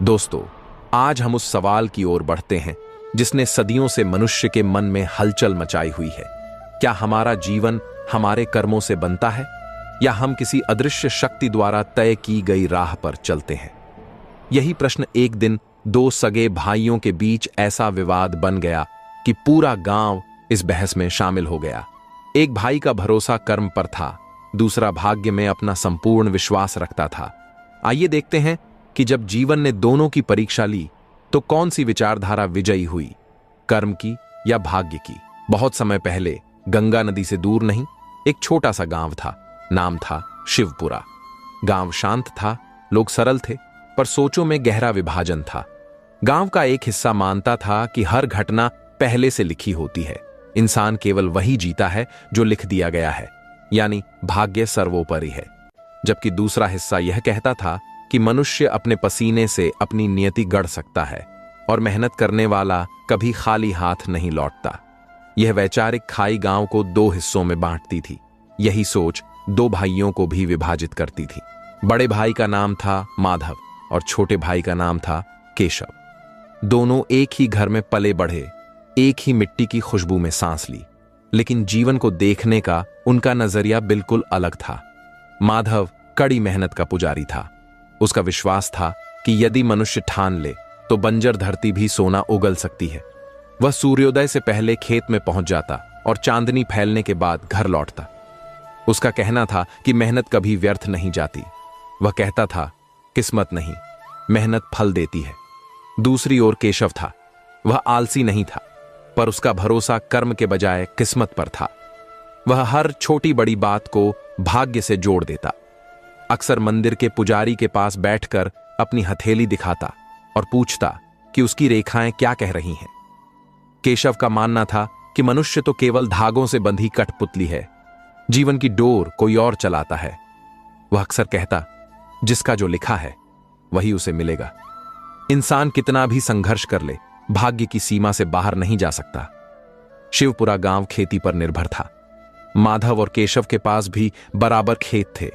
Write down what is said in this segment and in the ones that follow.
दोस्तों, आज हम उस सवाल की ओर बढ़ते हैं जिसने सदियों से मनुष्य के मन में हलचल मचाई हुई है। क्या हमारा जीवन हमारे कर्मों से बनता है या हम किसी अदृश्य शक्ति द्वारा तय की गई राह पर चलते हैं? यही प्रश्न एक दिन दो सगे भाइयों के बीच ऐसा विवाद बन गया कि पूरा गांव इस बहस में शामिल हो गया। एक भाई का भरोसा कर्म पर था, दूसरा भाग्य में अपना संपूर्ण विश्वास रखता था। आइए देखते हैं कि जब जीवन ने दोनों की परीक्षा ली तो कौन सी विचारधारा विजयी हुई, कर्म की या भाग्य की। बहुत समय पहले गंगा नदी से दूर नहीं एक छोटा सा गांव था। नाम था शिवपुरा। गांव शांत था, लोग सरल थे, पर सोचों में गहरा विभाजन था। गांव का एक हिस्सा मानता था कि हर घटना पहले से लिखी होती है, इंसान केवल वही जीता है जो लिख दिया गया है, यानी भाग्य सर्वोपरि है। जबकि दूसरा हिस्सा यह कहता था कि मनुष्य अपने पसीने से अपनी नियति गढ़ सकता है और मेहनत करने वाला कभी खाली हाथ नहीं लौटता। यह वैचारिक खाई गांव को दो हिस्सों में बांटती थी। यही सोच दो भाइयों को भी विभाजित करती थी। बड़े भाई का नाम था माधव और छोटे भाई का नाम था केशव। दोनों एक ही घर में पले बढ़े, एक ही मिट्टी की खुशबू में सांस ली, लेकिन जीवन को देखने का उनका नजरिया बिल्कुल अलग था। माधव कड़ी मेहनत का पुजारी था। उसका विश्वास था कि यदि मनुष्य ठान ले तो बंजर धरती भी सोना उगल सकती है। वह सूर्योदय से पहले खेत में पहुंच जाता और चांदनी फैलने के बाद घर लौटता। उसका कहना था कि मेहनत कभी व्यर्थ नहीं जाती। वह कहता था, किस्मत नहीं, मेहनत फल देती है। दूसरी ओर केशव था। वह आलसी नहीं था, पर उसका भरोसा कर्म के बजाय किस्मत पर था। वह हर छोटी बड़ी बात को भाग्य से जोड़ देता। अक्सर मंदिर के पुजारी के पास बैठकर अपनी हथेली दिखाता और पूछता कि उसकी रेखाएं क्या कह रही हैं। केशव का मानना था कि मनुष्य तो केवल धागों से बंधी कठपुतली है, जीवन की डोर कोई और चलाता है। वह अक्सर कहता, जिसका जो लिखा है वही उसे मिलेगा। इंसान कितना भी संघर्ष कर ले, भाग्य की सीमा से बाहर नहीं जा सकता। शिवपुरा गांव खेती पर निर्भर था। माधव और केशव के पास भी बराबर खेत थे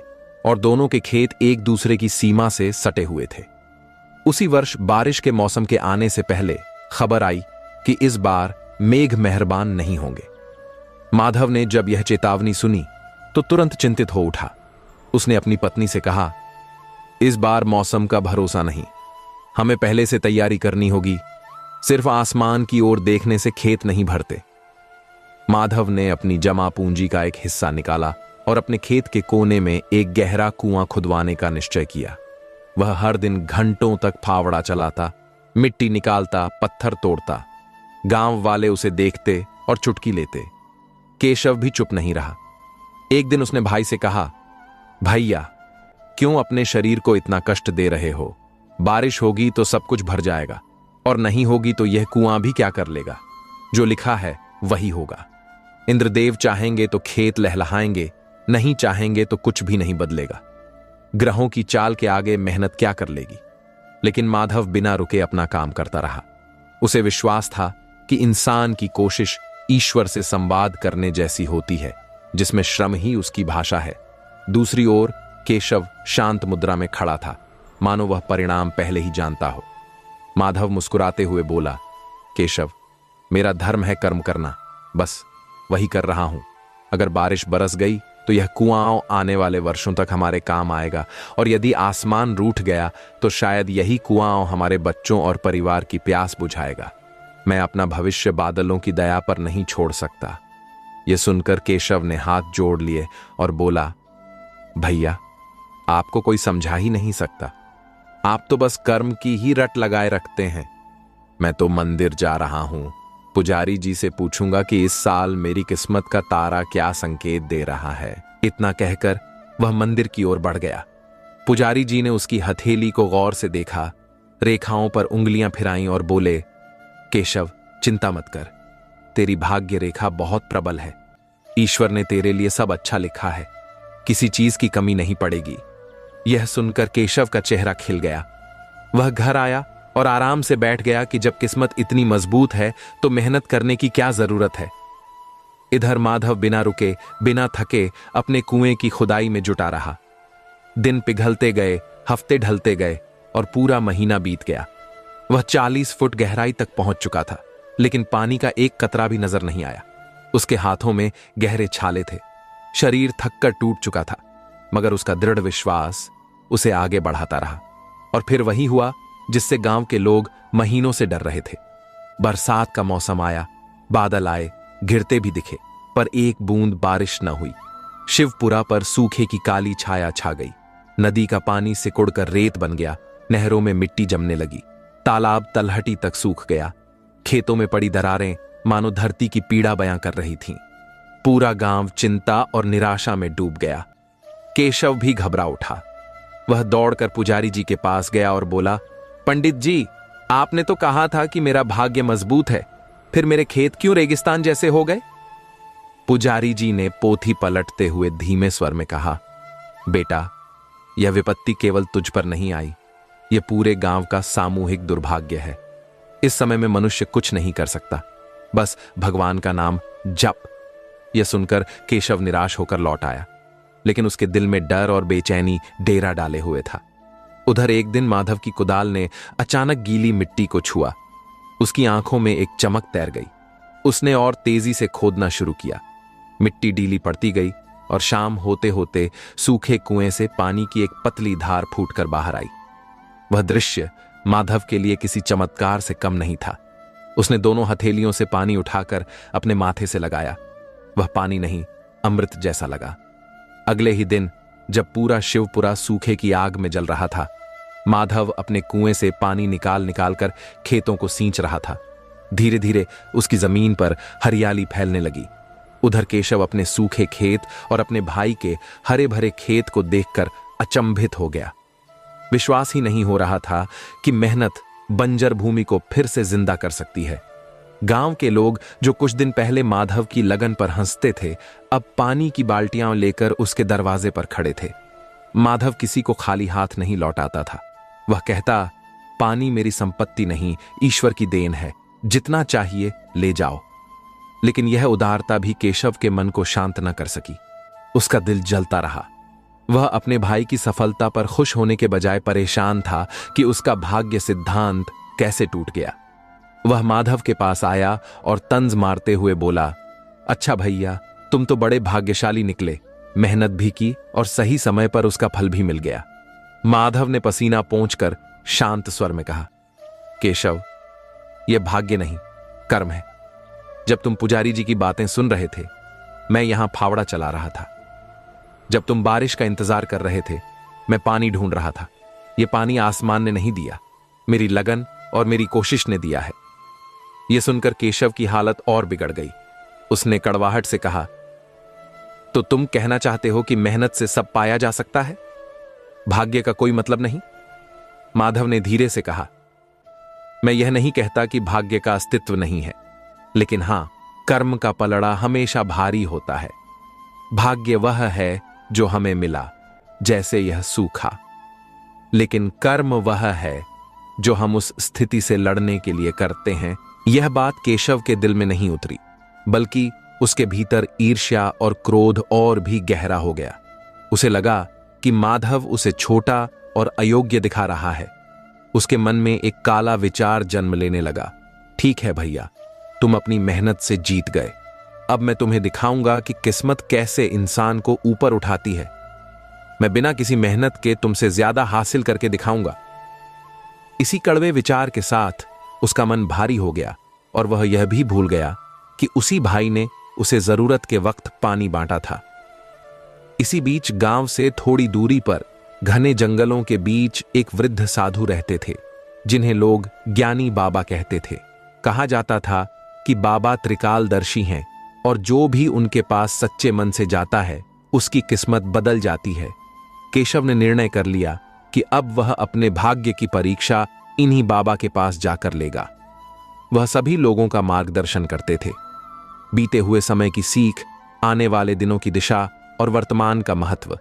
और दोनों के खेत एक दूसरे की सीमा से सटे हुए थे। उसी वर्ष बारिश के मौसम के आने से पहले खबर आई कि इस बार मेघ मेहरबान नहीं होंगे। माधव ने जब यह चेतावनी सुनी तो तुरंत चिंतित हो उठा। उसने अपनी पत्नी से कहा, इस बार मौसम का भरोसा नहीं, हमें पहले से तैयारी करनी होगी। सिर्फ आसमान की ओर देखने से खेत नहीं भरते। माधव ने अपनी जमा पूंजी का एक हिस्सा निकाला और अपने खेत के कोने में एक गहरा कुआं खुदवाने का निश्चय किया। वह हर दिन घंटों तक फावड़ा चलाता, मिट्टी निकालता, पत्थर तोड़ता। गांव वाले उसे देखते और चुटकी लेते। केशव भी चुप नहीं रहा। एक दिन उसने भाई से कहा, भैया, क्यों अपने शरीर को इतना कष्ट दे रहे हो? बारिश होगी तो सब कुछ भर जाएगा और नहीं होगी तो यह कुआं भी क्या कर लेगा? जो लिखा है वही होगा। इंद्रदेव चाहेंगे तो खेत लहलहाएंगे, नहीं चाहेंगे तो कुछ भी नहीं बदलेगा। ग्रहों की चाल के आगे मेहनत क्या कर लेगी? लेकिन माधव बिना रुके अपना काम करता रहा। उसे विश्वास था कि इंसान की कोशिश ईश्वर से संवाद करने जैसी होती है, जिसमें श्रम ही उसकी भाषा है। दूसरी ओर केशव शांत मुद्रा में खड़ा था, मानो वह परिणाम पहले ही जानता हो। माधव मुस्कुराते हुए बोला, केशव, मेरा धर्म है कर्म करना, बस वही कर रहा हूं। अगर बारिश बरस गई तो यह कुआं आने वाले वर्षों तक हमारे काम आएगा, और यदि आसमान रूठ गया तो शायद यही कुआं हमारे बच्चों और परिवार की प्यास बुझाएगा। मैं अपना भविष्य बादलों की दया पर नहीं छोड़ सकता। यह सुनकर केशव ने हाथ जोड़ लिए और बोला, भैया, आपको कोई समझा ही नहीं सकता। आप तो बस कर्म की ही रट लगाए रखते हैं। मैं तो मंदिर जा रहा हूं, पुजारी जी से पूछूंगा कि इस साल मेरी किस्मत का तारा क्या संकेत दे रहा है। इतना कहकर वह मंदिर की ओर बढ़ गया। पुजारी जी ने उसकी हथेली को गौर से देखा, रेखाओं पर उंगलियां फिराईं और बोले, केशव, चिंता मत कर, तेरी भाग्य रेखा बहुत प्रबल है। ईश्वर ने तेरे लिए सब अच्छा लिखा है, किसी चीज की कमी नहीं पड़ेगी। यह सुनकर केशव का चेहरा खिल गया। वह घर आया और आराम से बैठ गया कि जब किस्मत इतनी मजबूत है तो मेहनत करने की क्या जरूरत है। इधर माधव बिना रुके, बिना थके अपने कुएं की खुदाई में जुटा रहा। दिन पिघलते गए, हफ्ते ढलते गए, और पूरा महीना बीत गया। वह 40 फुट गहराई तक पहुंच चुका था, लेकिन पानी का एक कतरा भी नजर नहीं आया। उसके हाथों में गहरे छाले थे, शरीर थककर टूट चुका था, मगर उसका दृढ़ विश्वास उसे आगे बढ़ाता रहा। और फिर वही हुआ जिससे गांव के लोग महीनों से डर रहे थे। बरसात का मौसम आया, बादल आए, घिरते भी दिखे, पर एक बूंद बारिश न हुई। शिवपुरा पर सूखे की काली छाया छा गई। नदी का पानी सिकुड़कर रेत बन गया, नहरों में मिट्टी जमने लगी, तालाब तलहटी तक सूख गया। खेतों में पड़ी दरारें मानो धरती की पीड़ा बयां कर रही थीं। पूरा गांव चिंता और निराशा में डूब गया। केशव भी घबरा उठा। वह दौड़कर पुजारी जी के पास गया और बोला, पंडित जी, आपने तो कहा था कि मेरा भाग्य मजबूत है, फिर मेरे खेत क्यों रेगिस्तान जैसे हो गए? पुजारी जी ने पोथी पलटते हुए धीमे स्वर में कहा, बेटा, यह विपत्ति केवल तुझ पर नहीं आई, यह पूरे गांव का सामूहिक दुर्भाग्य है। इस समय में मनुष्य कुछ नहीं कर सकता, बस भगवान का नाम जप। यह सुनकर केशव निराश होकर लौट आया, लेकिन उसके दिल में डर और बेचैनी डेरा डाले हुए था। उधर एक दिन माधव की कुदाल ने अचानक गीली मिट्टी को छुआ। उसकी आंखों में एक चमक तैर गई। उसने और तेजी से खोदना शुरू किया। मिट्टी ढीली पड़ती गई और शाम होते होते सूखे कुएं से पानी की एक पतली धार फूटकर बाहर आई। वह दृश्य माधव के लिए किसी चमत्कार से कम नहीं था। उसने दोनों हथेलियों से पानी उठाकर अपने माथे से लगाया। वह पानी नहीं, अमृत जैसा लगा। अगले ही दिन जब पूरा शिवपुरा सूखे की आग में जल रहा था, माधव अपने कुएं से पानी निकाल निकाल कर खेतों को सींच रहा था। धीरे धीरे उसकी जमीन पर हरियाली फैलने लगी। उधर केशव अपने सूखे खेत और अपने भाई के हरे भरे खेत को देखकर अचंभित हो गया। विश्वास ही नहीं हो रहा था कि मेहनत बंजर भूमि को फिर से जिंदा कर सकती है। गांव के लोग जो कुछ दिन पहले माधव की लगन पर हंसते थे, अब पानी की बाल्टियां लेकर उसके दरवाजे पर खड़े थे। माधव किसी को खाली हाथ नहीं लौटाता था। वह कहता, पानी मेरी संपत्ति नहीं, ईश्वर की देन है, जितना चाहिए ले जाओ। लेकिन यह उदारता भी केशव के मन को शांत न कर सकी। उसका दिल जलता रहा। वह अपने भाई की सफलता पर खुश होने के बजाय परेशान था कि उसका भाग्य सिद्धांत कैसे टूट गया। वह माधव के पास आया और तंज मारते हुए बोला, अच्छा भैया, तुम तो बड़े भाग्यशाली निकले। मेहनत भी की और सही समय पर उसका फल भी मिल गया। माधव ने पसीना पोंछकर शांत स्वर में कहा, केशव, यह भाग्य नहीं, कर्म है। जब तुम पुजारी जी की बातें सुन रहे थे, मैं यहां फावड़ा चला रहा था। जब तुम बारिश का इंतजार कर रहे थे, मैं पानी ढूंढ रहा था। यह पानी आसमान ने नहीं दिया, मेरी लगन और मेरी कोशिश ने दिया है। यह सुनकर केशव की हालत और बिगड़ गई। उसने कड़वाहट से कहा, तो तुम कहना चाहते हो कि मेहनत से सब पाया जा सकता है, भाग्य का कोई मतलब नहीं? माधव ने धीरे से कहा, मैं यह नहीं कहता कि भाग्य का अस्तित्व नहीं है, लेकिन हां, कर्म का पलड़ा हमेशा भारी होता है। भाग्य वह है जो हमें मिला, जैसे यह सूखा, लेकिन कर्म वह है जो हम उस स्थिति से लड़ने के लिए करते हैं। यह बात केशव के दिल में नहीं उतरी, बल्कि उसके भीतर ईर्ष्या और क्रोध और भी गहरा हो गया। उसे लगा कि माधव उसे छोटा और अयोग्य दिखा रहा है। उसके मन में एक काला विचार जन्म लेने लगा, ठीक है भैया, तुम अपनी मेहनत से जीत गए। अब मैं तुम्हें दिखाऊंगा कि किस्मत कैसे इंसान को ऊपर उठाती है। मैं बिना किसी मेहनत के तुमसे ज्यादा हासिल करके दिखाऊंगा। इसी कड़वे विचार के साथ उसका मन भारी हो गया और वह यह भी भूल गया कि उसी भाई ने उसे जरूरत के वक्त पानी बांटा था। इसी बीच गांव से थोड़ी दूरी पर घने जंगलों के बीच एक वृद्ध साधु रहते थे, जिन्हें लोग ज्ञानी बाबा कहते थे। कहा जाता था कि बाबा त्रिकालदर्शी हैं और जो भी उनके पास सच्चे मन से जाता है, उसकी किस्मत बदल जाती है। केशव ने निर्णय कर लिया कि अब वह अपने भाग्य की परीक्षा इन्हीं बाबा के पास जाकर लेगा। वह सभी लोगों का मार्गदर्शन करते थे। बीते हुए समय की सीख, आने वाले दिनों की दिशा और वर्तमान का महत्व,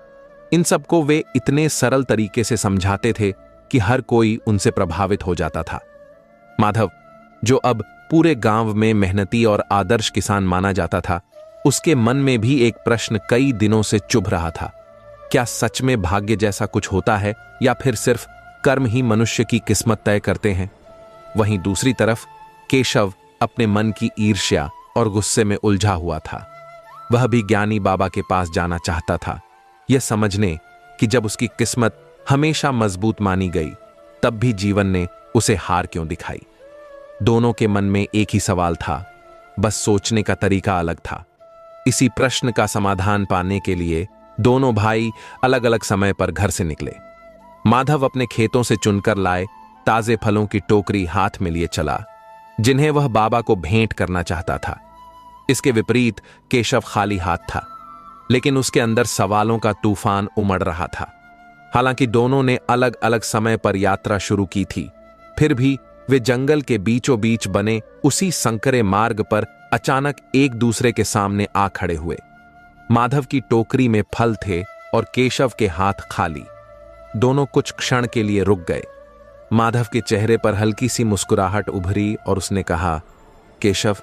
इन सबको वे इतने सरल तरीके से समझाते थे कि हर कोई उनसे प्रभावित हो जाता था। माधव, जो अब पूरे गांव में मेहनती और आदर्श किसान माना जाता था, उसके मन में भी एक प्रश्न कई दिनों से चुभ रहा था। क्या सच में भाग्य जैसा कुछ होता है या फिर सिर्फ कर्म ही मनुष्य की किस्मत तय करते हैं। वहीं दूसरी तरफ केशव अपने मन की ईर्ष्या और गुस्से में उलझा हुआ था। वह भी ज्ञानी बाबा के पास जाना चाहता था, यह समझने कि जब उसकी किस्मत हमेशा मजबूत मानी गई, तब भी जीवन ने उसे हार क्यों दिखाई। दोनों के मन में एक ही सवाल था, बस सोचने का तरीका अलग था। इसी प्रश्न का समाधान पाने के लिए दोनों भाई अलग अलग समय पर घर से निकले। माधव अपने खेतों से चुनकर लाए ताजे फलों की टोकरी हाथ में लिए चला, जिन्हें वह बाबा को भेंट करना चाहता था। इसके विपरीत केशव खाली हाथ था, लेकिन उसके अंदर सवालों का तूफान उमड़ रहा था। हालांकि दोनों ने अलग अलग समय पर यात्रा शुरू की थी, फिर भी वे जंगल के बीचों बीच बने उसी संकरे मार्ग पर अचानक एक दूसरे के सामने आ खड़े हुए। माधव की टोकरी में फल थे और केशव के हाथ खाली। दोनों कुछ क्षण के लिए रुक गए। माधव के चेहरे पर हल्की सी मुस्कुराहट उभरी और उसने कहा, केशव,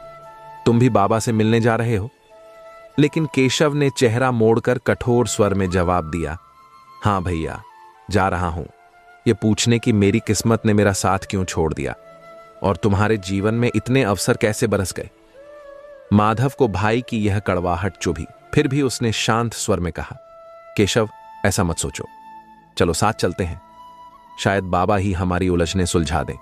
तुम भी बाबा से मिलने जा रहे हो? लेकिन केशव ने चेहरा मोड़कर कठोर स्वर में जवाब दिया, हां भैया, जा रहा हूं। यह पूछने की मेरी किस्मत ने मेरा साथ क्यों छोड़ दिया और तुम्हारे जीवन में इतने अवसर कैसे बरस गए। माधव को भाई की यह कड़वाहट चुभी, फिर भी उसने शांत स्वर में कहा, केशव, ऐसा मत सोचो, चलो साथ चलते हैं, शायद बाबा ही हमारी उलझने सुलझा दें।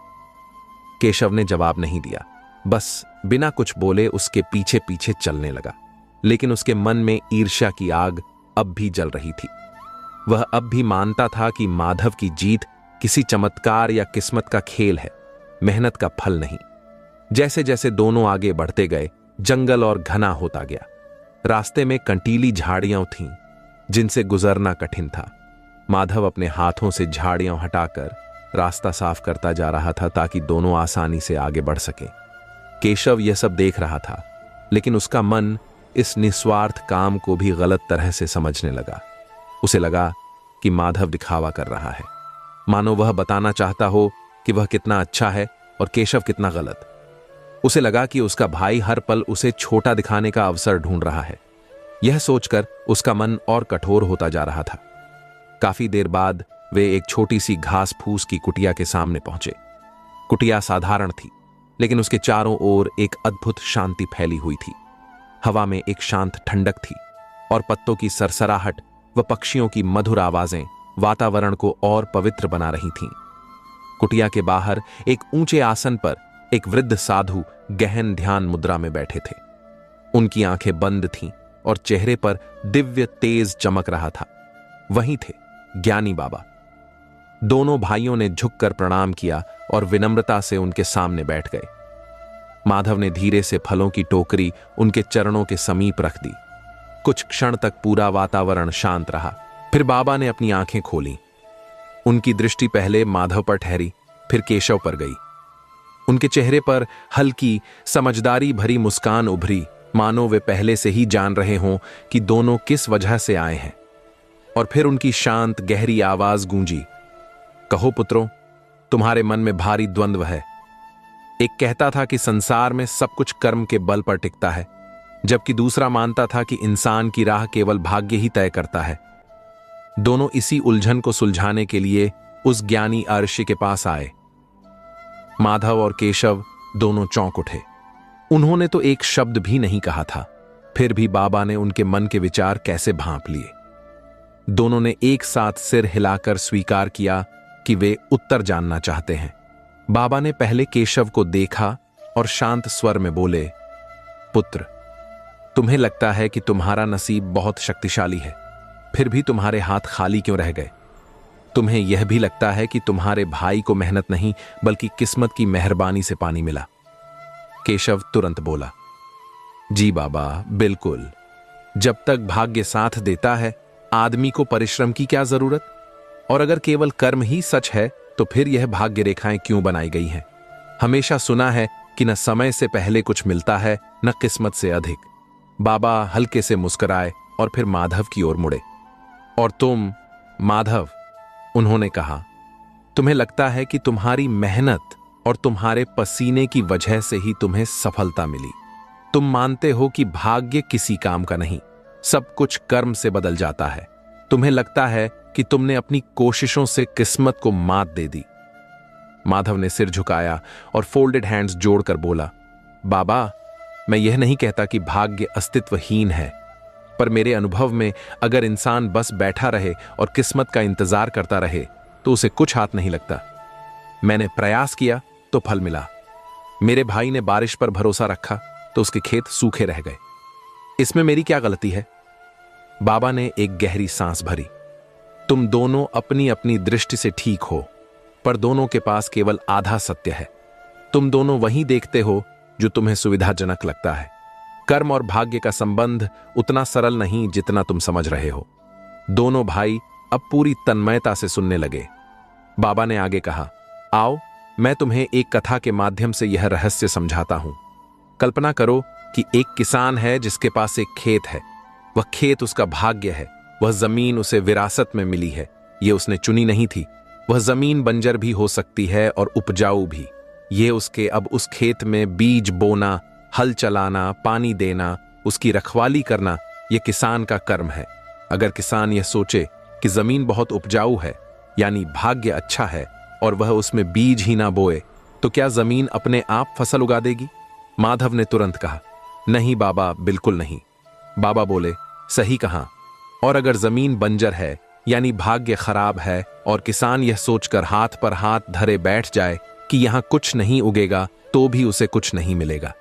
केशव ने जवाब नहीं दिया, बस बिना कुछ बोले उसके पीछे पीछे चलने लगा। लेकिन उसके मन में ईर्ष्या की आग अब भी जल रही थी। वह अब भी मानता था कि माधव की जीत किसी चमत्कार या किस्मत का खेल है, मेहनत का फल नहीं। जैसे जैसे दोनों आगे बढ़ते गए, जंगल और घना होता गया। रास्ते में कंटीली झाड़ियां थीं, जिनसे गुजरना कठिन था। माधव अपने हाथों से झाड़ियां हटाकर रास्ता साफ करता जा रहा था ताकि दोनों आसानी से आगे बढ़ सकें। केशव यह सब देख रहा था, लेकिन उसका मन इस निस्वार्थ काम को भी गलत तरह से समझने लगा। उसे लगा कि माधव दिखावा कर रहा है, मानो वह बताना चाहता हो कि वह कितना अच्छा है और केशव कितना गलत। उसे लगा कि उसका भाई हर पल उसे छोटा दिखाने का अवसर ढूंढ रहा है। यह सोचकर उसका मन और कठोर होता जा रहा था। काफी देर बाद वे एक छोटी सी घास फूस की कुटिया के सामने पहुंचे। कुटिया साधारण थी, लेकिन उसके चारों ओर एक अद्भुत शांति फैली हुई थी। हवा में एक शांत ठंडक थी और पत्तों की सरसराहट व पक्षियों की मधुर आवाजें वातावरण को और पवित्र बना रही थीं। कुटिया के बाहर एक ऊंचे आसन पर एक वृद्ध साधु गहन ध्यान मुद्रा में बैठे थे। उनकी आंखें बंद थीं और चेहरे पर दिव्य तेज चमक रहा था। वहीं थे ज्ञानी बाबा। दोनों भाइयों ने झुककर प्रणाम किया और विनम्रता से उनके सामने बैठ गए। माधव ने धीरे से फलों की टोकरी उनके चरणों के समीप रख दी। कुछ क्षण तक पूरा वातावरण शांत रहा। फिर बाबा ने अपनी आंखें खोली। उनकी दृष्टि पहले माधव पर ठहरी, फिर केशव पर गई। उनके चेहरे पर हल्की समझदारी भरी मुस्कान उभरी, मानो वे पहले से ही जान रहे हों कि दोनों किस वजह से आए हैं। और फिर उनकी शांत गहरी आवाज गूंजी, कहो पुत्रों, तुम्हारे मन में भारी द्वंद्व है। एक कहता था कि संसार में सब कुछ कर्म के बल पर टिकता है, जबकि दूसरा मानता था कि इंसान की राह केवल भाग्य ही तय करता है। दोनों इसी उलझन को सुलझाने के लिए उस ज्ञानी अर्षि के पास आए। माधव और केशव दोनों चौंक उठे। उन्होंने तो एक शब्द भी नहीं कहा था, फिर भी बाबा ने उनके मन के विचार कैसे भांप लिए। दोनों ने एक साथ सिर हिलाकर स्वीकार किया कि वे उत्तर जानना चाहते हैं। बाबा ने पहले केशव को देखा और शांत स्वर में बोले, पुत्र, तुम्हें लगता है कि तुम्हारा नसीब बहुत शक्तिशाली है, फिर भी तुम्हारे हाथ खाली क्यों रह गए? तुम्हें यह भी लगता है कि तुम्हारे भाई को मेहनत नहीं बल्कि किस्मत की मेहरबानी से पानी मिला? केशव तुरंत बोला, जी बाबा, बिल्कुल। जब तक भाग्य साथ देता है, आदमी को परिश्रम की क्या जरूरत? और अगर केवल कर्म ही सच है, तो फिर यह भाग्य रेखाएं क्यों बनाई गई हैं? हमेशा सुना है कि न समय से पहले कुछ मिलता है, न किस्मत से अधिक। बाबा हल्के से मुस्कुराए और फिर माधव की ओर मुड़े। और तुम माधव, उन्होंने कहा, तुम्हें लगता है कि तुम्हारी मेहनत और तुम्हारे पसीने की वजह से ही तुम्हें सफलता मिली। तुम मानते हो कि भाग्य किसी काम का नहीं, सब कुछ कर्म से बदल जाता है। तुम्हें लगता है कि तुमने अपनी कोशिशों से किस्मत को मात दे दी। माधव ने सिर झुकाया और फोल्डेड हैंड्स जोड़कर बोला, बाबा, मैं यह नहीं कहता कि भाग्य अस्तित्वहीन है, पर मेरे अनुभव में अगर इंसान बस बैठा रहे और किस्मत का इंतजार करता रहे तो उसे कुछ हाथ नहीं लगता। मैंने प्रयास किया तो फल मिला। मेरे भाई ने बारिश पर भरोसा रखा तो उसके खेत सूखे रह गए। इसमें मेरी क्या गलती है? बाबा ने एक गहरी सांस भरी। तुम दोनों अपनी अपनी दृष्टि से ठीक हो, पर दोनों के पास केवल आधा सत्य है। तुम दोनों वही देखते हो जो तुम्हें सुविधाजनक लगता है। कर्म और भाग्य का संबंध उतना सरल नहीं जितना तुम समझ रहे हो। दोनों भाई अब पूरी तन्मयता से सुनने लगे। बाबा ने आगे कहा, आओ, मैं तुम्हें एक कथा के माध्यम से यह रहस्य समझाता हूं। कल्पना करो कि एक किसान है जिसके पास एक खेत है। वह खेत उसका भाग्य है। वह जमीन उसे विरासत में मिली है। यह उसने चुनी नहीं थी। वह जमीन बंजर भी हो सकती है और उपजाऊ भी। ये उसके अब उस खेत में बीज बोना, हल चलाना, पानी देना, उसकी रखवाली करना, यह किसान का कर्म है। अगर किसान यह सोचे कि जमीन बहुत उपजाऊ है, यानी भाग्य अच्छा है, और वह उसमें बीज ही ना बोए, तो क्या जमीन अपने आप फसल उगा देगी? माधव ने तुरंत कहा, नहीं बाबा, बिल्कुल नहीं। बाबा बोले, सही कहा। और अगर जमीन बंजर है, यानी भाग्य खराब है, और किसान यह सोचकर हाथ पर हाथ धरे बैठ जाए कि यहां कुछ नहीं उगेगा, तो भी उसे कुछ नहीं मिलेगा।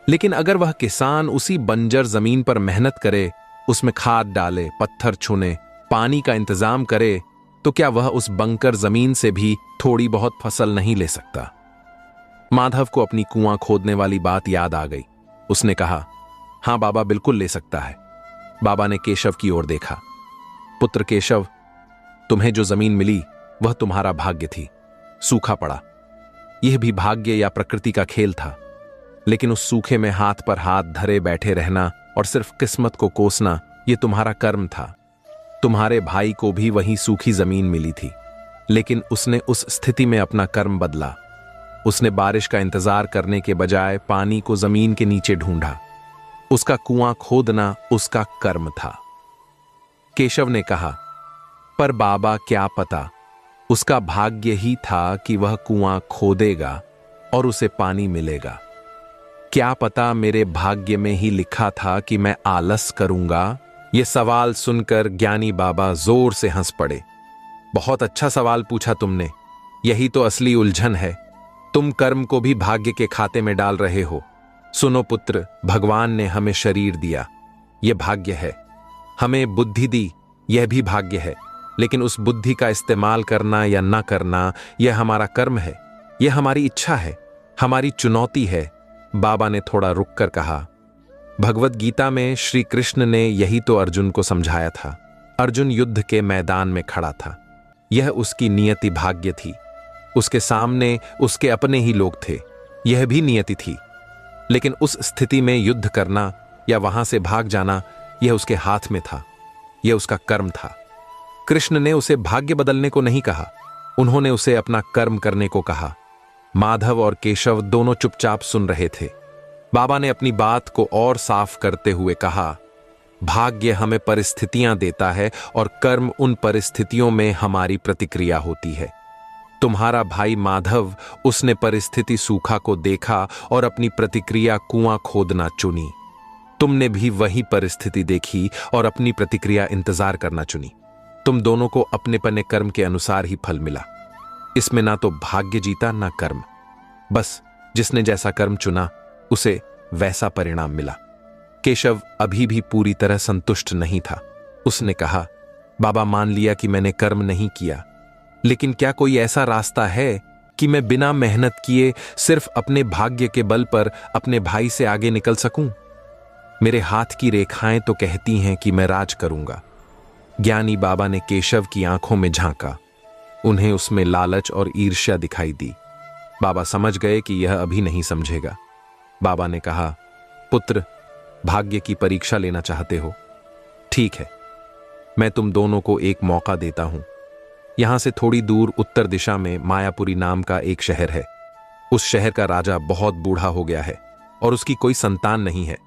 लेकिन अगर वह किसान उसी बंजर जमीन पर मेहनत करे, उसमें खाद डाले, पत्थर छुने, पानी का इंतजाम करे, तो क्या वह उस बंकर जमीन से भी थोड़ी बहुत फसल नहीं ले सकता? माधव को अपनी कुआं खोदने वाली बात याद आ गई। उसने कहा, हां बाबा, बिल्कुल ले सकता है। बाबा ने केशव की ओर देखा। पुत्र केशव, तुम्हें जो जमीन मिली वह तुम्हारा भाग्य थी। सूखा पड़ा, यह भी भाग्य या प्रकृति का खेल था। लेकिन उस सूखे में हाथ पर हाथ धरे बैठे रहना और सिर्फ किस्मत को कोसना, यह तुम्हारा कर्म था। तुम्हारे भाई को भी वही सूखी जमीन मिली थी, लेकिन उसने उस स्थिति में अपना कर्म बदला। उसने बारिश का इंतजार करने के बजाय पानी को जमीन के नीचे ढूंढा। उसका कुआं खोदना उसका कर्म था। केशव ने कहा, पर बाबा, क्या पता, उसका भाग्य ही था कि वह कुआं खोदेगा और उसे पानी मिलेगा। क्या पता मेरे भाग्य में ही लिखा था कि मैं आलस करूंगा? यह सवाल सुनकर ज्ञानी बाबा जोर से हंस पड़े। बहुत अच्छा सवाल पूछा तुमने। यही तो असली उलझन है। तुम कर्म को भी भाग्य के खाते में डाल रहे हो। सुनो पुत्र, भगवान ने हमें शरीर दिया, यह भाग्य है। हमें बुद्धि दी, यह भी भाग्य है। लेकिन उस बुद्धि का इस्तेमाल करना या न करना, यह हमारा कर्म है। यह हमारी इच्छा है, हमारी चुनौती है। बाबा ने थोड़ा रुक कर कहा, भगवत गीता में श्री कृष्ण ने यही तो अर्जुन को समझाया था। अर्जुन युद्ध के मैदान में खड़ा था। यह उसकी नियति भाग्य थी। उसके सामने उसके अपने ही लोग थे, यह भी नियति थी। लेकिन उस स्थिति में युद्ध करना या वहां से भाग जाना, यह उसके हाथ में था। यह उसका कर्म था। कृष्ण ने उसे भाग्य बदलने को नहीं कहा, उन्होंने उसे अपना कर्म करने को कहा। माधव और केशव दोनों चुपचाप सुन रहे थे। बाबा ने अपनी बात को और साफ करते हुए कहा, भाग्य हमें परिस्थितियां देता है और कर्म उन परिस्थितियों में हमारी प्रतिक्रिया होती है। तुम्हारा भाई माधव, उसने परिस्थिति सूखा को देखा और अपनी प्रतिक्रिया कुआं खोदना चुनी। तुमने भी वही परिस्थिति देखी और अपनी प्रतिक्रिया इंतजार करना चुनी। तुम दोनों को अपने पने कर्म के अनुसार ही फल मिला। इसमें ना तो भाग्य जीता ना कर्म। बस जिसने जैसा कर्म चुना उसे वैसा परिणाम मिला। केशव अभी भी पूरी तरह संतुष्ट नहीं था। उसने कहा, बाबा, मान लिया कि मैंने कर्म नहीं किया, लेकिन क्या कोई ऐसा रास्ता है कि मैं बिना मेहनत किए सिर्फ अपने भाग्य के बल पर अपने भाई से आगे निकल सकूं? मेरे हाथ की रेखाएं तो कहती हैं कि मैं राज करूंगा। ज्ञानी बाबा ने केशव की आंखों में झांका। उन्हें उसमें लालच और ईर्ष्या दिखाई दी। बाबा समझ गए कि यह अभी नहीं समझेगा। बाबा ने कहा, पुत्र, भाग्य की परीक्षा लेना चाहते हो? ठीक है, मैं तुम दोनों को एक मौका देता हूं। यहां से थोड़ी दूर उत्तर दिशा में मायापुरी नाम का एक शहर है। उस शहर का राजा बहुत बूढ़ा हो गया है और उसकी कोई संतान नहीं है।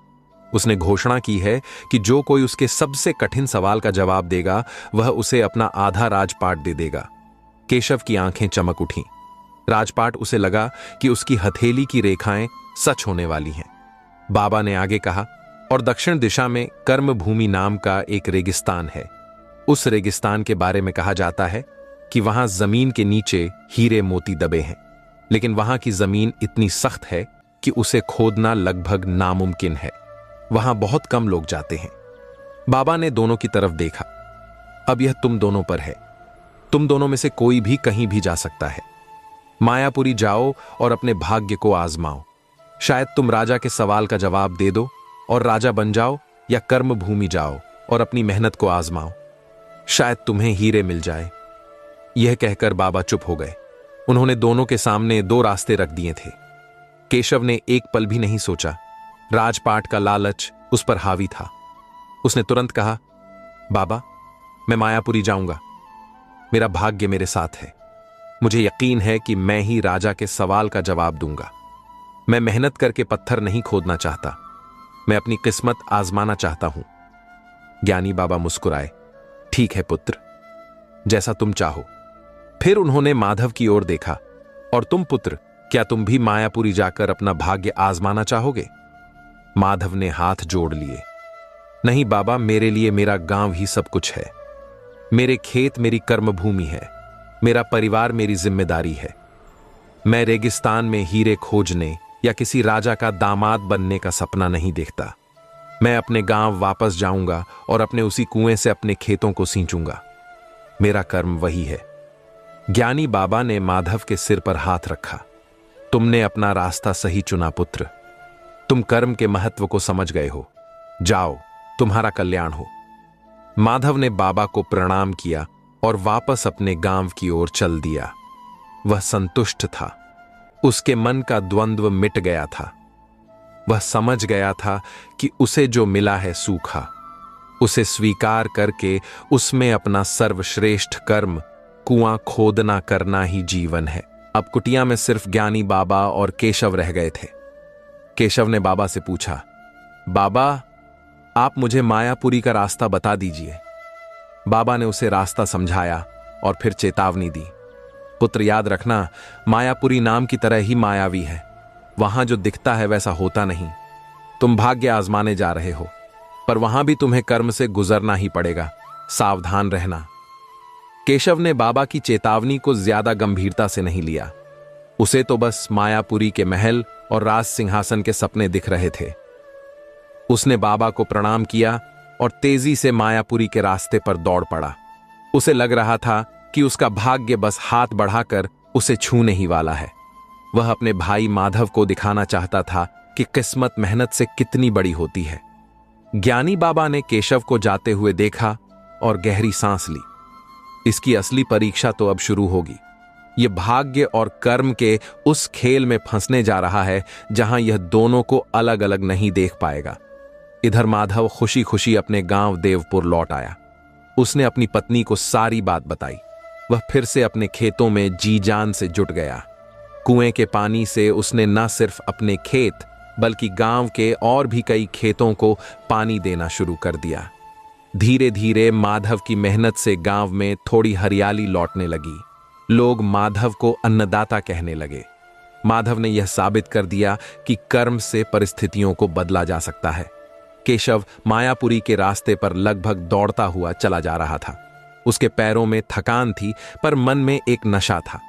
उसने घोषणा की है कि जो कोई उसके सबसे कठिन सवाल का जवाब देगा वह उसे अपना आधा राजपाट दे देगा। केशव की आंखें चमक उठीं। राजपाट उसे लगा कि उसकी हथेली की रेखाएं सच होने वाली हैं। बाबा ने आगे कहा, और दक्षिण दिशा में कर्मभूमि नाम का एक रेगिस्तान है। उस रेगिस्तान के बारे में कहा जाता है कि वहां जमीन के नीचे हीरे मोती दबे हैं, लेकिन वहां की जमीन इतनी सख्त है कि उसे खोदना लगभग नामुमकिन है। वहां बहुत कम लोग जाते हैं। बाबा ने दोनों की तरफ देखा। अब यह तुम दोनों पर है। तुम दोनों में से कोई भी कहीं भी जा सकता है। मायापुरी जाओ और अपने भाग्य को आजमाओ। शायद तुम राजा के सवाल का जवाब दे दो और राजा बन जाओ, या कर्म भूमि जाओ और अपनी मेहनत को आजमाओ। शायद तुम्हें हीरे मिल जाए। यह कहकर बाबा चुप हो गए। उन्होंने दोनों के सामने दो रास्ते रख दिए थे। केशव ने एक पल भी नहीं सोचा। राजपाट का लालच उस पर हावी था। उसने तुरंत कहा, बाबा, मैं मायापुरी जाऊंगा। मेरा भाग्य मेरे साथ है। मुझे यकीन है कि मैं ही राजा के सवाल का जवाब दूंगा। मैं मेहनत करके पत्थर नहीं खोदना चाहता। मैं अपनी किस्मत आजमाना चाहता हूं। ज्ञानी बाबा मुस्कुराए। ठीक है पुत्र, जैसा तुम चाहो। फिर उन्होंने माधव की ओर देखा। और तुम पुत्र, क्या तुम भी मायापुरी जाकर अपना भाग्य आजमाना चाहोगे? माधव ने हाथ जोड़ लिए। नहीं बाबा, मेरे लिए मेरा गांव ही सब कुछ है। मेरे खेत मेरी कर्मभूमि है। मेरा परिवार मेरी जिम्मेदारी है। मैं रेगिस्तान में हीरे खोजने या किसी राजा का दामाद बनने का सपना नहीं देखता। मैं अपने गांव वापस जाऊंगा और अपने उसी कुएं से अपने खेतों को सींचूंगा। मेरा कर्म वही है। ज्ञानी बाबा ने माधव के सिर पर हाथ रखा। तुमने अपना रास्ता सही चुना पुत्र। तुम कर्म के महत्व को समझ गए हो। जाओ, तुम्हारा कल्याण हो। माधव ने बाबा को प्रणाम किया और वापस अपने गांव की ओर चल दिया। वह संतुष्ट था। उसके मन का द्वंद्व मिट गया था। वह समझ गया था कि उसे जो मिला है सूखा। उसे स्वीकार करके उसमें अपना सर्वश्रेष्ठ कर्म कुआं खोदना करना ही जीवन है। अब कुटिया में सिर्फ ज्ञानी बाबा और केशव रह गए थे। केशव ने बाबा से पूछा, बाबा, आप मुझे मायापुरी का रास्ता बता दीजिए। बाबा ने उसे रास्ता समझाया और फिर चेतावनी दी। पुत्र, याद रखना, मायापुरी नाम की तरह ही मायावी है। वहां जो दिखता है वैसा होता नहीं। तुम भाग्य आजमाने जा रहे हो, पर वहां भी तुम्हें कर्म से गुजरना ही पड़ेगा। सावधान रहना। केशव ने बाबा की चेतावनी को ज्यादा गंभीरता से नहीं लिया। उसे तो बस मायापुरी के महल और राज सिंहासन के सपने दिख रहे थे। उसने बाबा को प्रणाम किया और तेजी से मायापुरी के रास्ते पर दौड़ पड़ा। उसे लग रहा था कि उसका भाग्य बस हाथ बढ़ाकर उसे छूने ही वाला है। वह अपने भाई माधव को दिखाना चाहता था कि किस्मत मेहनत से कितनी बड़ी होती है। ज्ञानी बाबा ने केशव को जाते हुए देखा और गहरी सांस ली। इसकी असली परीक्षा तो अब शुरू होगी। यह भाग्य और कर्म के उस खेल में फंसने जा रहा है जहां यह दोनों को अलग अलग नहीं देख पाएगा। इधर माधव खुशी खुशी अपने गांव देवपुर लौट आया। उसने अपनी पत्नी को सारी बात बताई। वह फिर से अपने खेतों में जी जान से जुट गया। कुएं के पानी से उसने न सिर्फ अपने खेत बल्कि गांव के और भी कई खेतों को पानी देना शुरू कर दिया। धीरे धीरे माधव की मेहनत से गांव में थोड़ी हरियाली लौटने लगी। लोग माधव को अन्नदाता कहने लगे। माधव ने यह साबित कर दिया कि कर्म से परिस्थितियों को बदला जा सकता है। केशव मायापुरी के रास्ते पर लगभग दौड़ता हुआ चला जा रहा था। उसके पैरों में थकान थी, पर मन में एक नशा था।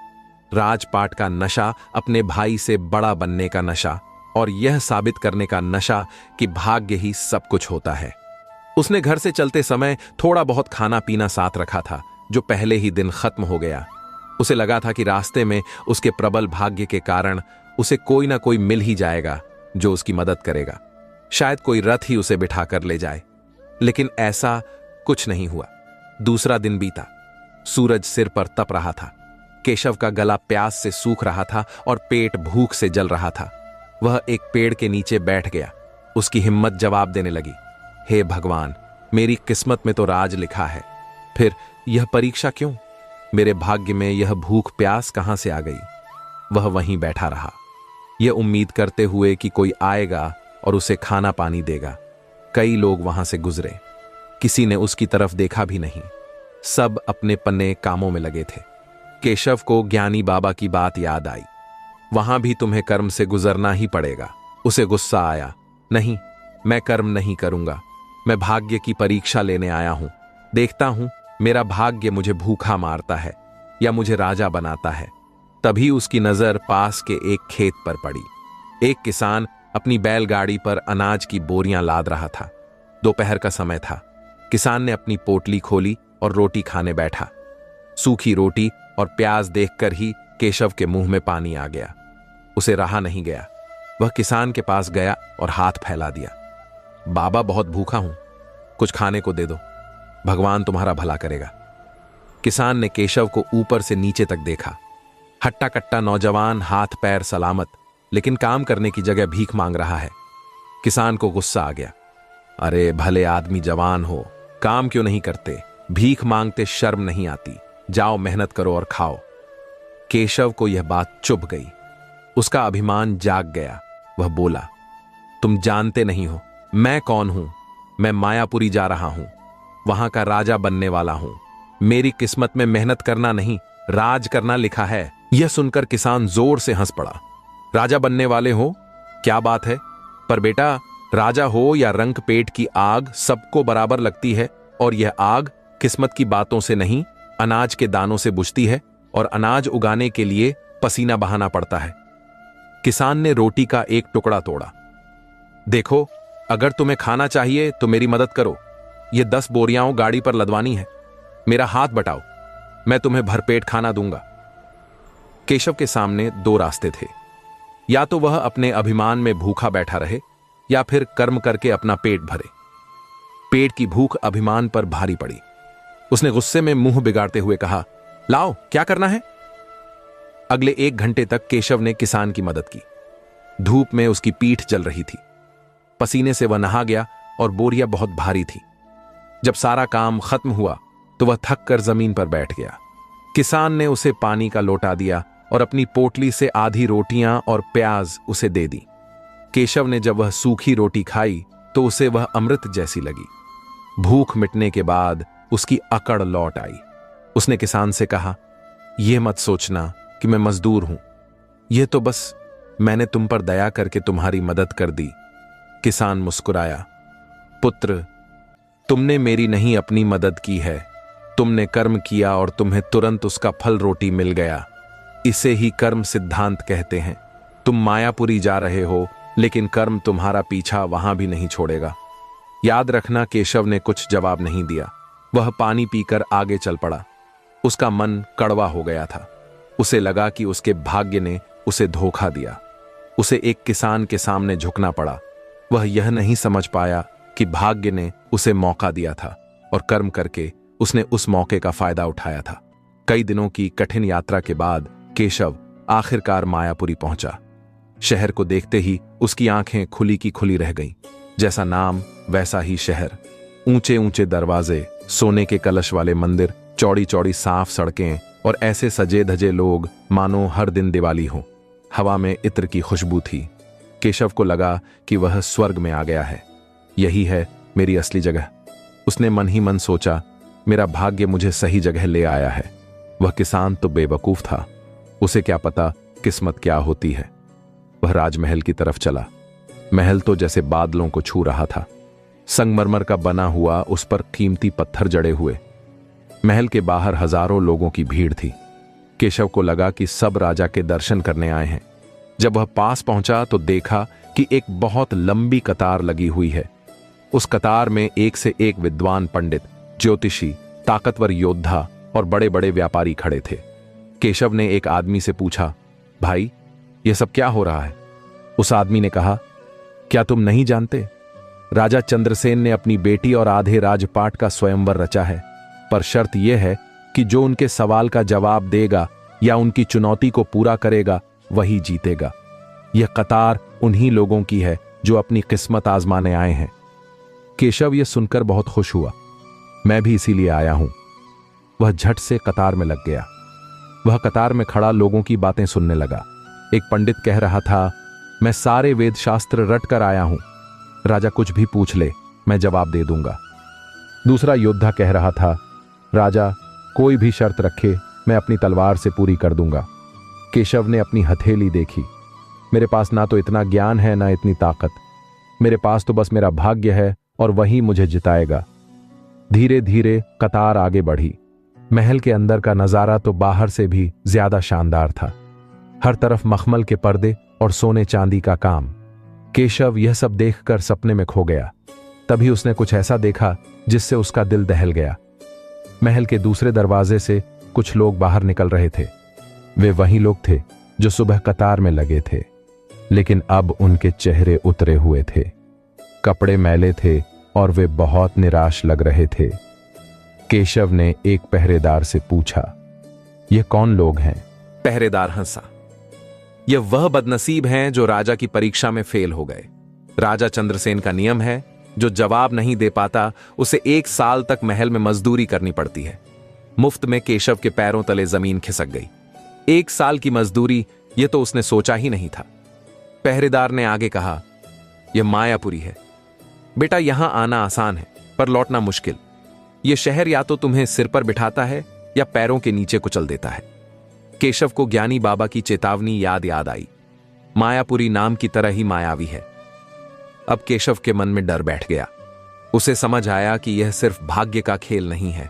राजपाट का नशा, अपने भाई से बड़ा बनने का नशा, और यह साबित करने का नशा कि भाग्य ही सब कुछ होता है। उसने घर से चलते समय थोड़ा बहुत खाना पीना साथ रखा था, जो पहले ही दिन खत्म हो गया। उसे लगा था कि रास्ते में उसके प्रबल भाग्य के कारण उसे कोई ना कोई मिल ही जाएगा जो उसकी मदद करेगा। शायद कोई रथ ही उसे बिठाकर ले जाए, लेकिन ऐसा कुछ नहीं हुआ। दूसरा दिन बीता। सूरज सिर पर तप रहा था। केशव का गला प्यास से सूख रहा था और पेट भूख से जल रहा था। वह एक पेड़ के नीचे बैठ गया। उसकी हिम्मत जवाब देने लगी, हे भगवान, मेरी किस्मत में तो राज लिखा है, फिर यह परीक्षा क्यों? मेरे भाग्य में यह भूख प्यास कहां से आ गई? वह वहीं बैठा रहा, यह उम्मीद करते हुए कि कोई आएगा और उसे खाना पानी देगा, कई लोग वहां से गुजरे। किसी ने उसकी तरफ देखा भी नहीं। सब अपने पन्ने कामों में लगे थे। केशव को ज्ञानी बाबा की बात याद आई। वहां भी तुम्हें कर्म से गुजरना ही पड़ेगा। उसे गुस्सा आया। नहीं, मैं कर्म नहीं करूंगा। मैं भाग्य की परीक्षा लेने आया हूं। देखता हूं मेरा भाग्य मुझे भूखा मारता है या मुझे राजा बनाता है। तभी उसकी नजर पास के एक खेत पर पड़ी। एक किसान अपनी बैलगाड़ी पर अनाज की बोरियां लाद रहा था। दोपहर का समय था। किसान ने अपनी पोटली खोली और रोटी खाने बैठा। सूखी रोटी और प्याज देखकर ही केशव के मुंह में पानी आ गया। उसे रहा नहीं गया। वह किसान के पास गया और हाथ फैला दिया। बाबा, बहुत भूखा हूं, कुछ खाने को दे दो। भगवान तुम्हारा भला करेगा। किसान ने केशव को ऊपर से नीचे तक देखा। हट्टा कट्टा नौजवान, हाथ पैर सलामत, लेकिन काम करने की जगह भीख मांग रहा है। किसान को गुस्सा आ गया। अरे भले आदमी जवान हो, काम क्यों नहीं करते? भीख मांगते शर्म नहीं आती? जाओ मेहनत करो और खाओ। केशव को यह बात चुभ गई। उसका अभिमान जाग गया। वह बोला, तुम जानते नहीं हो मैं कौन हूं। मैं मायापुरी जा रहा हूं, वहां का राजा बनने वाला हूं। मेरी किस्मत में मेहनत करना नहीं, राज करना लिखा है। यह सुनकर किसान जोर से हंस पड़ा। राजा बनने वाले हो? क्या बात है? पर बेटा, राजा हो या रंक पेट की आग, सबको बराबर लगती है। और यह आग किस्मत की बातों से नहीं, अनाज के दानों से बुझती है, और अनाज उगाने के लिए पसीना बहाना पड़ता है। किसान ने रोटी का एक टुकड़ा तोड़ा। देखो, अगर तुम्हें खाना चाहिए तो मेरी मदद करो। ये 10 बोरियां गाड़ी पर लदवानी है। मेरा हाथ बटाओ, मैं तुम्हें भरपेट खाना दूंगा। केशव के सामने 2 रास्ते थे। या तो वह अपने अभिमान में भूखा बैठा रहे, या फिर कर्म करके अपना पेट भरे। पेट की भूख अभिमान पर भारी पड़ी। उसने गुस्से में मुंह बिगाड़ते हुए कहा, लाओ, क्या करना है? अगले 1 घंटे तक केशव ने किसान की मदद की। धूप में उसकी पीठ जल रही थी। पसीने से वह नहा गया और बोरिया बहुत भारी थी। जब सारा काम खत्म हुआ तो वह थक कर जमीन पर बैठ गया। किसान ने उसे पानी का लोटा दिया और अपनी पोटली से आधी रोटियां और प्याज उसे दे दी। केशव ने जब वह सूखी रोटी खाई तो उसे वह अमृत जैसी लगी। भूख मिटने के बाद उसकी अकड़ लौट आई। उसने किसान से कहा, यह मत सोचना कि मैं मजदूर हूं। यह तो बस मैंने तुम पर दया करके तुम्हारी मदद कर दी। किसान मुस्कुराया, पुत्र, तुमने मेरी नहीं अपनी मदद की है। तुमने कर्म किया और तुम्हें तुरंत उसका फल रोटी मिल गया। इसे ही कर्म सिद्धांत कहते हैं। तुम मायापुरी जा रहे हो, लेकिन कर्म तुम्हारा पीछा वहां भी नहीं छोड़ेगा। याद रखना। केशव ने कुछ जवाब नहीं दिया। वह पानी पीकर आगे चल पड़ा। उसका मन कड़वा हो गया था। उसे लगा कि उसके भाग्य ने उसे धोखा दिया। उसे एक किसान के सामने झुकना पड़ा। वह यह नहीं समझ पाया कि भाग्य ने उसे मौका दिया था और कर्म करके उसने उस मौके का फायदा उठाया था। कई दिनों की कठिन यात्रा के बाद केशव आखिरकार मायापुरी पहुंचा। शहर को देखते ही उसकी आंखें खुली की खुली रह गईं। जैसा नाम वैसा ही शहर। ऊंचे ऊंचे दरवाजे, सोने के कलश वाले मंदिर, चौड़ी चौड़ी साफ सड़कें और ऐसे सजे धजे लोग मानो हर दिन दिवाली हो। हवा में इत्र की खुशबू थी। केशव को लगा कि वह स्वर्ग में आ गया है। यही है मेरी असली जगह। उसने मन ही मन सोचा, मेरा भाग्य मुझे सही जगह ले आया है। वह किसान तो बेवकूफ था। उसे क्या पता किस्मत क्या होती है। वह राजमहल की तरफ चला। महल तो जैसे बादलों को छू रहा था। संगमरमर का बना हुआ, उस पर कीमती पत्थर जड़े हुए। महल के बाहर हजारों लोगों की भीड़ थी। केशव को लगा कि सब राजा के दर्शन करने आए हैं। जब वह पास पहुंचा तो देखा कि एक बहुत लंबी कतार लगी हुई है। उस कतार में एक से एक विद्वान पंडित, ज्योतिषी, ताकतवर योद्धा और बड़े बड़े व्यापारी खड़े थे। केशव ने एक आदमी से पूछा, भाई, यह सब क्या हो रहा है? उस आदमी ने कहा, क्या तुम नहीं जानते? राजा चंद्रसेन ने अपनी बेटी और आधे राजपाट का स्वयंवर रचा है। पर शर्त यह है कि जो उनके सवाल का जवाब देगा या उनकी चुनौती को पूरा करेगा वही जीतेगा। यह कतार उन्हीं लोगों की है जो अपनी किस्मत आजमाने आए हैं। केशव यह सुनकर बहुत खुश हुआ। मैं भी इसीलिए आया हूं। वह झट से कतार में लग गया। वह कतार में खड़ा लोगों की बातें सुनने लगा। एक पंडित कह रहा था, मैं सारे वेद शास्त्र रट कर आया हूं। राजा कुछ भी पूछ ले, मैं जवाब दे दूंगा। दूसरा योद्धा कह रहा था, राजा कोई भी शर्त रखे मैं अपनी तलवार से पूरी कर दूंगा। केशव ने अपनी हथेली देखी। मेरे पास ना तो इतना ज्ञान है ना इतनी ताकत, मेरे पास तो बस मेरा भाग्य है और वही मुझे जिताएगा। धीरे धीरे कतार आगे बढ़ी। महल के अंदर का नजारा तो बाहर से भी ज्यादा शानदार था। हर तरफ मखमल के पर्दे और सोने चांदी का काम। केशव यह सब देखकर सपने में खो गया। तभी उसने कुछ ऐसा देखा जिससे उसका दिल दहल गया। महल के दूसरे दरवाजे से कुछ लोग बाहर निकल रहे थे। वे वही लोग थे जो सुबह कतार में लगे थे, लेकिन अब उनके चेहरे उतरे हुए थे, कपड़े मैले थे और वे बहुत निराश लग रहे थे। केशव ने एक पहरेदार से पूछा, ये कौन लोग हैं? पहरेदार हंसा, ये वह बदनसीब हैं जो राजा की परीक्षा में फेल हो गए। राजा चंद्रसेन का नियम है, जो जवाब नहीं दे पाता उसे 1 साल तक महल में मजदूरी करनी पड़ती है। मुफ्त में केशव के पैरों तले जमीन खिसक गई। 1 साल की मजदूरी, यह तो उसने सोचा ही नहीं था। पहरेदार ने आगे कहा, यह मायापुरी है बेटा, यहां आना आसान है पर लौटना मुश्किल। यह शहर या तो तुम्हें सिर पर बिठाता है या पैरों के नीचे कुचल देता है। केशव को ज्ञानी बाबा की चेतावनी याद आई। मायापुरी नाम की तरह ही मायावी है। अब केशव के मन में डर बैठ गया। उसे समझ आया कि यह सिर्फ भाग्य का खेल नहीं है।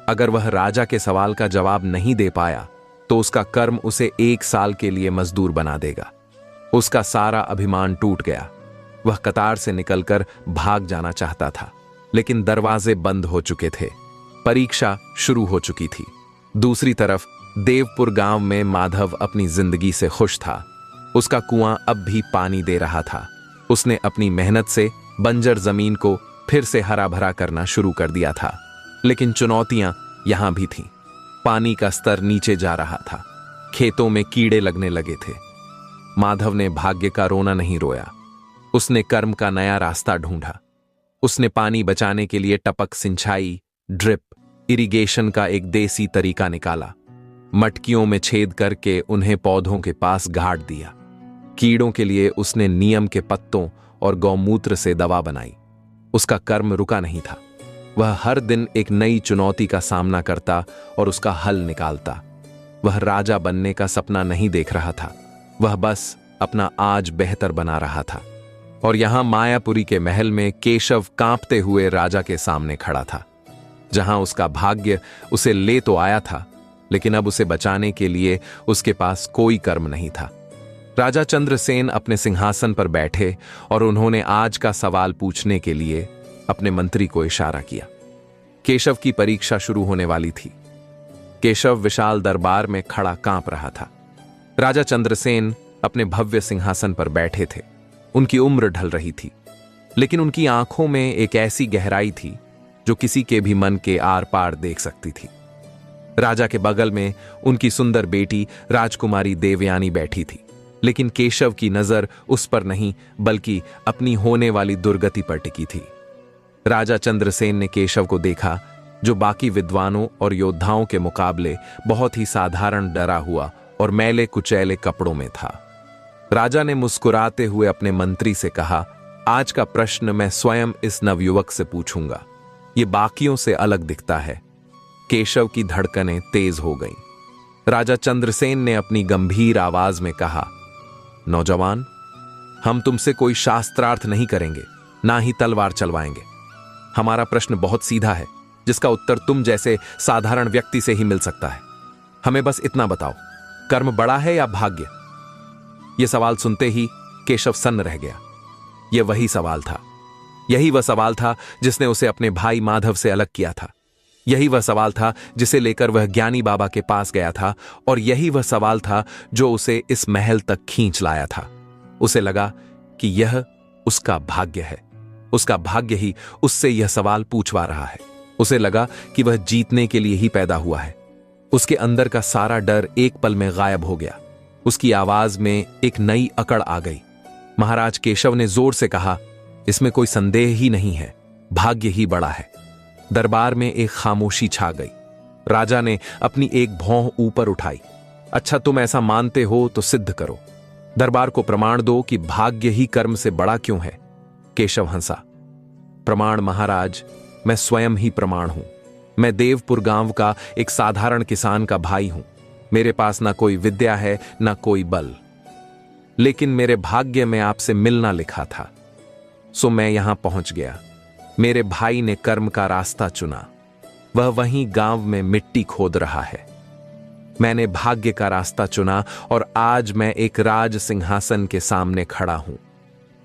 अगर वह राजा के सवाल का जवाब नहीं दे पाया तो उसका कर्म उसे 1 साल के लिए मजदूर बना देगा। उसका सारा अभिमान टूट गया। वह कतार से निकलकर भाग जाना चाहता था, लेकिन दरवाजे बंद हो चुके थे। परीक्षा शुरू हो चुकी थी। दूसरी तरफ देवपुर गांव में माधव अपनी जिंदगी से खुश था। उसका कुआं अब भी पानी दे रहा था। उसने अपनी मेहनत से बंजर जमीन को फिर से हरा भरा करना शुरू कर दिया था, लेकिन चुनौतियां यहां भी थीं। पानी का स्तर नीचे जा रहा था। खेतों में कीड़े लगने लगे थे। माधव ने भाग्य का रोना नहीं रोया। उसने कर्म का नया रास्ता ढूंढा। उसने पानी बचाने के लिए टपक सिंचाई, ड्रिप इरिगेशन का एक देसी तरीका निकाला। मटकियों में छेद करके उन्हें पौधों के पास गाड़ दिया। कीड़ों के लिए उसने नीम के पत्तों और गौमूत्र से दवा बनाई। उसका कर्म रुका नहीं था। वह हर दिन एक नई चुनौती का सामना करता और उसका हल निकालता। वह राजा बनने का सपना नहीं देख रहा था, वह बस अपना आज बेहतर बना रहा था। और यहां मायापुरी के महल में केशव कांपते हुए राजा के सामने खड़ा था। जहां उसका भाग्य उसे ले तो आया था, लेकिन अब उसे बचाने के लिए उसके पास कोई कर्म नहीं था। राजा चंद्रसेन अपने सिंहासन पर बैठे और उन्होंने आज का सवाल पूछने के लिए अपने मंत्री को इशारा किया। केशव की परीक्षा शुरू होने वाली थी। केशव विशाल दरबार में खड़ा कांप रहा था। राजा चंद्रसेन अपने भव्य सिंहासन पर बैठे थे। उनकी उम्र ढल रही थी, लेकिन उनकी आंखों में एक ऐसी गहराई थी जो किसी के भी मन के आर पार देख सकती थी। राजा के बगल में उनकी सुंदर बेटी राजकुमारी देवयानी बैठी थी, लेकिन केशव की नजर उस पर नहीं बल्कि अपनी होने वाली दुर्गति पर टिकी थी। राजा चंद्रसेन ने केशव को देखा, जो बाकी विद्वानों और योद्धाओं के मुकाबले बहुत ही साधारण, डरा हुआ और मैले कुचैले कपड़ों में था। राजा ने मुस्कुराते हुए अपने मंत्री से कहा, आज का प्रश्न मैं स्वयं इस नवयुवक से पूछूंगा। ये बाकियों से अलग दिखता है। केशव की धड़कनें तेज हो गईं। राजा चंद्रसेन ने अपनी गंभीर आवाज में कहा, नौजवान, हम तुमसे कोई शास्त्रार्थ नहीं करेंगे, ना ही तलवार चलवाएंगे। हमारा प्रश्न बहुत सीधा है, जिसका उत्तर तुम जैसे साधारण व्यक्ति से ही मिल सकता है। हमें बस इतना बताओ, कर्म बड़ा है या भाग्य? यह सवाल सुनते ही केशव सन्न रह गया। यह वही सवाल था। यही वह सवाल था जिसने उसे अपने भाई माधव से अलग किया था। यही वह सवाल था जिसे लेकर वह ज्ञानी बाबा के पास गया था, और यही वह सवाल था जो उसे इस महल तक खींच लाया था। उसे लगा कि यह उसका भाग्य है। उसका भाग्य ही उससे यह सवाल पूछवा रहा है। उसे लगा कि वह जीतने के लिए ही पैदा हुआ है। उसके अंदर का सारा डर एक पल में गायब हो गया। उसकी आवाज में एक नई अकड़ आ गई। महाराज केशव ने जोर से कहा, इसमें कोई संदेह ही नहीं है, भाग्य ही बड़ा है। दरबार में एक खामोशी छा गई। राजा ने अपनी एक भौं ऊपर उठाई। अच्छा, तुम ऐसा मानते हो तो सिद्ध करो। दरबार को प्रमाण दो कि भाग्य ही कर्म से बड़ा क्यों है। केशव हंसा। प्रमाण महाराज, मैं स्वयं ही प्रमाण हूं। मैं देवपुर गांव का एक साधारण किसान का भाई हूं। मेरे पास ना कोई विद्या है, ना कोई बल, लेकिन मेरे भाग्य में आपसे मिलना लिखा था, सो मैं यहां पहुंच गया। मेरे भाई ने कर्म का रास्ता चुना, वह वहीं गांव में मिट्टी खोद रहा है। मैंने भाग्य का रास्ता चुना और आज मैं एक राज सिंहासन के सामने खड़ा हूं।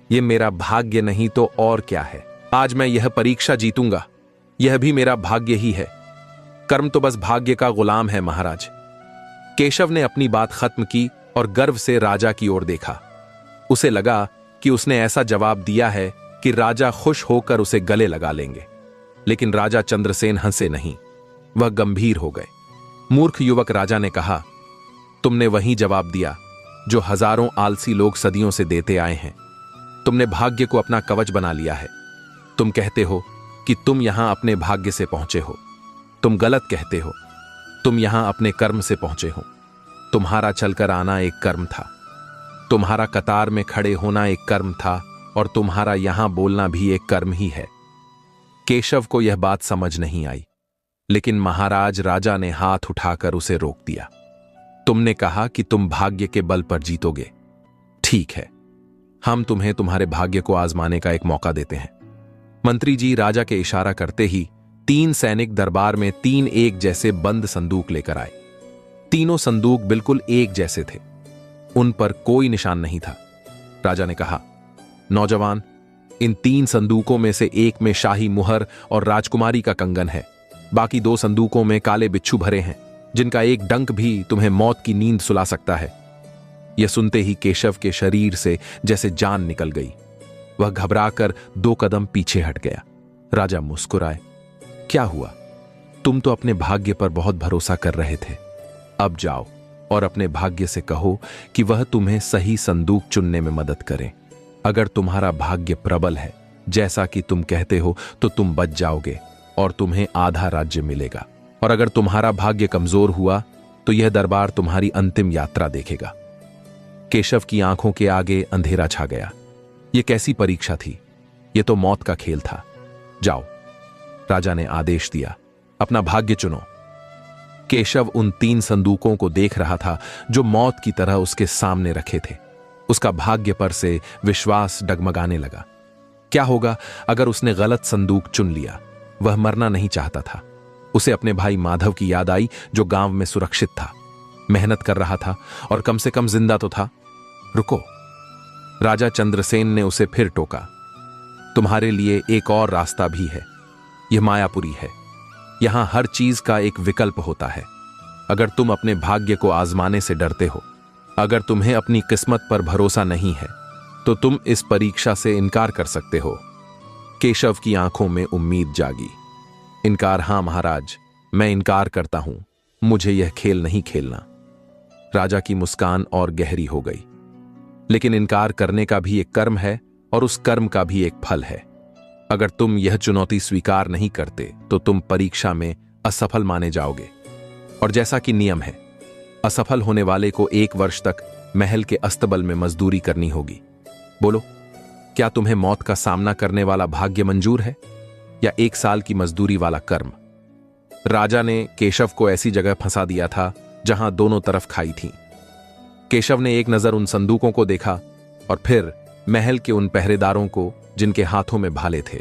यह मेरा भाग्य नहीं तो और क्या है। आज मैं यह परीक्षा जीतूंगा, यह भी मेरा भाग्य ही है। कर्म तो बस भाग्य का गुलाम है महाराज। केशव ने अपनी बात खत्म की और गर्व से राजा की ओर देखा। उसे लगा कि उसने ऐसा जवाब दिया है कि राजा खुश होकर उसे गले लगा लेंगे, लेकिन राजा चंद्रसेन हंसे नहीं, वह गंभीर हो गए। मूर्ख युवक, राजा ने कहा, तुमने वही जवाब दिया जो हजारों आलसी लोग सदियों से देते आए हैं। तुमने भाग्य को अपना कवच बना लिया है। तुम कहते हो कि तुम यहां अपने भाग्य से पहुंचे हो। तुम गलत कहते हो, तुम यहां अपने कर्म से पहुंचे हो। तुम्हारा चलकर आना एक कर्म था, तुम्हारा कतार में खड़े होना एक कर्म था, और तुम्हारा यहां बोलना भी एक कर्म ही है। केशव को यह बात समझ नहीं आई, लेकिन महाराज राजा ने हाथ उठाकर उसे रोक दिया। तुमने कहा कि तुम भाग्य के बल पर जीतोगे। ठीक है, हम तुम्हें तुम्हारे भाग्य को आजमाने का एक मौका देते हैं। मंत्री जी राजा के इशारा करते ही 3 सैनिक दरबार में 3 एक जैसे बंद संदूक लेकर आए। तीनों संदूक बिल्कुल एक जैसे थे, उन पर कोई निशान नहीं था। राजा ने कहा, नौजवान, इन 3 संदूकों में से एक में शाही मुहर और राजकुमारी का कंगन है। बाकी 2 संदूकों में काले बिच्छू भरे हैं, जिनका एक डंक भी तुम्हें मौत की नींद सुला सकता है। यह सुनते ही केशव के शरीर से जैसे जान निकल गई। वह घबराकर 2 कदम पीछे हट गया। राजा मुस्कुराए, क्या हुआ? तुम तो अपने भाग्य पर बहुत भरोसा कर रहे थे। अब जाओ और अपने भाग्य से कहो कि वह तुम्हें सही संदूक चुनने में मदद करे। अगर तुम्हारा भाग्य प्रबल है, जैसा कि तुम कहते हो, तो तुम बच जाओगे और तुम्हें आधा राज्य मिलेगा। और अगर तुम्हारा भाग्य कमजोर हुआ तो यह दरबार तुम्हारी अंतिम यात्रा देखेगा। केशव की आंखों के आगे अंधेरा छा गया। यह कैसी परीक्षा थी? यह तो मौत का खेल था। जाओ, राजा ने आदेश दिया, अपना भाग्य चुनो। केशव उन 3 संदूकों को देख रहा था जो मौत की तरह उसके सामने रखे थे। उसका भाग्य पर से विश्वास डगमगाने लगा। क्या होगा अगर उसने गलत संदूक चुन लिया? वह मरना नहीं चाहता था। उसे अपने भाई माधव की याद आई, जो गांव में सुरक्षित था, मेहनत कर रहा था और कम से कम जिंदा तो था। रुको, राजा चंद्रसेन ने उसे फिर टोका, तुम्हारे लिए एक और रास्ता भी है। यह मायापुरी है। यहां हर चीज का एक विकल्प होता है। अगर तुम अपने भाग्य को आजमाने से डरते हो, अगर तुम्हें अपनी किस्मत पर भरोसा नहीं है, तो तुम इस परीक्षा से इनकार कर सकते हो। केशव की आंखों में उम्मीद जागी। इनकार? हां महाराज, मैं इनकार करता हूं। मुझे यह खेल नहीं खेलना। राजा की मुस्कान और गहरी हो गई। लेकिन इनकार करने का भी एक कर्म है और उस कर्म का भी एक फल है। अगर तुम यह चुनौती स्वीकार नहीं करते तो तुम परीक्षा में असफल माने जाओगे। और जैसा कि नियम है, असफल होने वाले को 1 वर्ष तक महल के अस्तबल में मजदूरी करनी होगी। बोलो, क्या तुम्हें मौत का सामना करने वाला भाग्य मंजूर है या 1 साल की मजदूरी वाला कर्म? राजा ने केशव को ऐसी जगह फंसा दिया था जहां दोनों तरफ खाई थी। केशव ने एक नजर उन संदूकों को देखा और फिर महल के उन पहरेदारों को जिनके हाथों में भाले थे।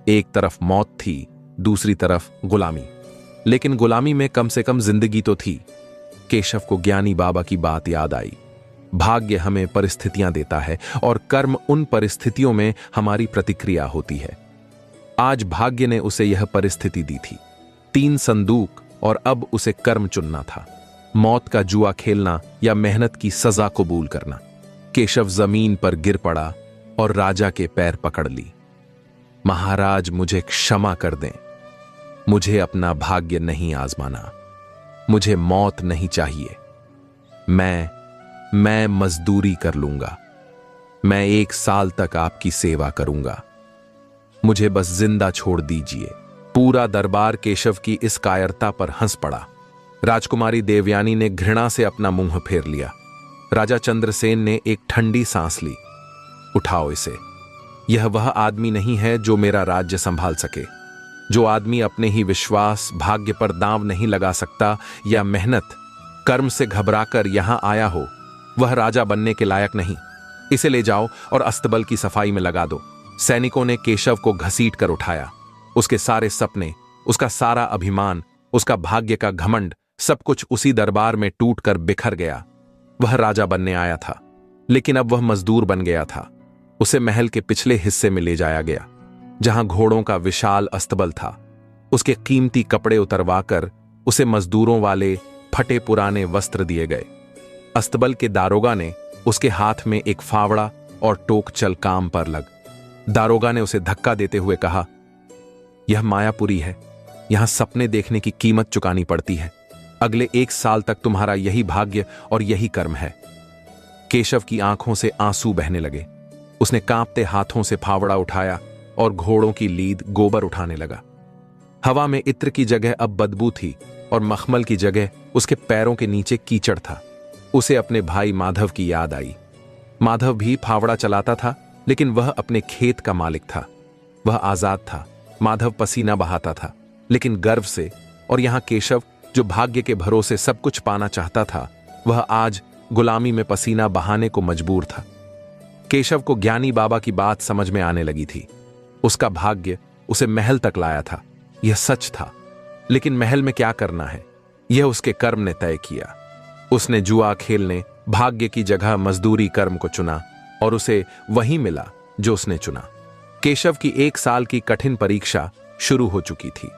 एक तरफ मौत थी, दूसरी तरफ गुलामी। लेकिन गुलामी में कम से कम जिंदगी तो थी। केशव को ज्ञानी बाबा की बात याद आई, भाग्य हमें परिस्थितियां देता है और कर्म उन परिस्थितियों में हमारी प्रतिक्रिया होती है। आज भाग्य ने उसे यह परिस्थिति दी थी, 3 संदूक, और अब उसे कर्म चुनना था। मौत का जुआ खेलना या मेहनत की सजा कबूल करना। केशव जमीन पर गिर पड़ा और राजा के पैर पकड़ ली। महाराज, मुझे क्षमा कर दें। मुझे अपना भाग्य नहीं आजमाना। मुझे मौत नहीं चाहिए। मैं मजदूरी कर लूंगा। मैं 1 साल तक आपकी सेवा करूंगा। मुझे बस जिंदा छोड़ दीजिए। पूरा दरबार केशव की इस कायरता पर हंस पड़ा। राजकुमारी देवयानी ने घृणा से अपना मुंह फेर लिया। राजा चंद्रसेन ने एक ठंडी सांस ली। उठाओ इसे। यह वह आदमी नहीं है जो मेरा राज्य संभाल सके। जो आदमी अपने ही विश्वास भाग्य पर दांव नहीं लगा सकता या मेहनत कर्म से घबराकर यहां आया हो, वह राजा बनने के लायक नहीं। इसे ले जाओ और अस्तबल की सफाई में लगा दो। सैनिकों ने केशव को घसीट कर उठाया। उसके सारे सपने, उसका सारा अभिमान, उसका भाग्य का घमंड, सब कुछ उसी दरबार में टूटकर बिखर गया। वह राजा बनने आया था, लेकिन अब वह मजदूर बन गया था। उसे महल के पिछले हिस्से में ले जाया गया, जहां घोड़ों का विशाल अस्तबल था। उसके कीमती कपड़े उतरवाकर उसे मजदूरों वाले फटे पुराने वस्त्र दिए गए। अस्तबल के दारोगा ने उसके हाथ में एक फावड़ा और टोक, चल काम पर लग। दारोगा ने उसे धक्का देते हुए कहा, यह मायापुरी है, यहां सपने देखने की कीमत चुकानी पड़ती है। अगले 1 साल तक तुम्हारा यही भाग्य और यही कर्म है। केशव की आंखों से आंसू बहने लगे। उसने कांपते हाथों से फावड़ा उठाया और घोड़ों की लीद गोबर उठाने लगा। हवा में इत्र की जगह अब बदबू थी और मखमल की जगह उसके पैरों के नीचे कीचड़ था। उसे अपने भाई माधव की याद आई। माधव भी फावड़ा चलाता था, लेकिन वह अपने खेत का मालिक था। वह आजाद था। माधव पसीना बहाता था, लेकिन गर्व से। और यहां केशव, जो भाग्य के भरोसे सब कुछ पाना चाहता था, वह आज गुलामी में पसीना बहाने को मजबूर था। केशव को ज्ञानी बाबा की बात समझ में आने लगी थी। उसका भाग्य उसे महल तक लाया था, यह सच था। लेकिन महल में क्या करना है, यह उसके कर्म ने तय किया। उसने जुआ खेलने, भाग्य की जगह मजदूरी कर्म को चुना, और उसे वही मिला जो उसने चुना। केशव की 1 साल की कठिन परीक्षा शुरू हो चुकी थी।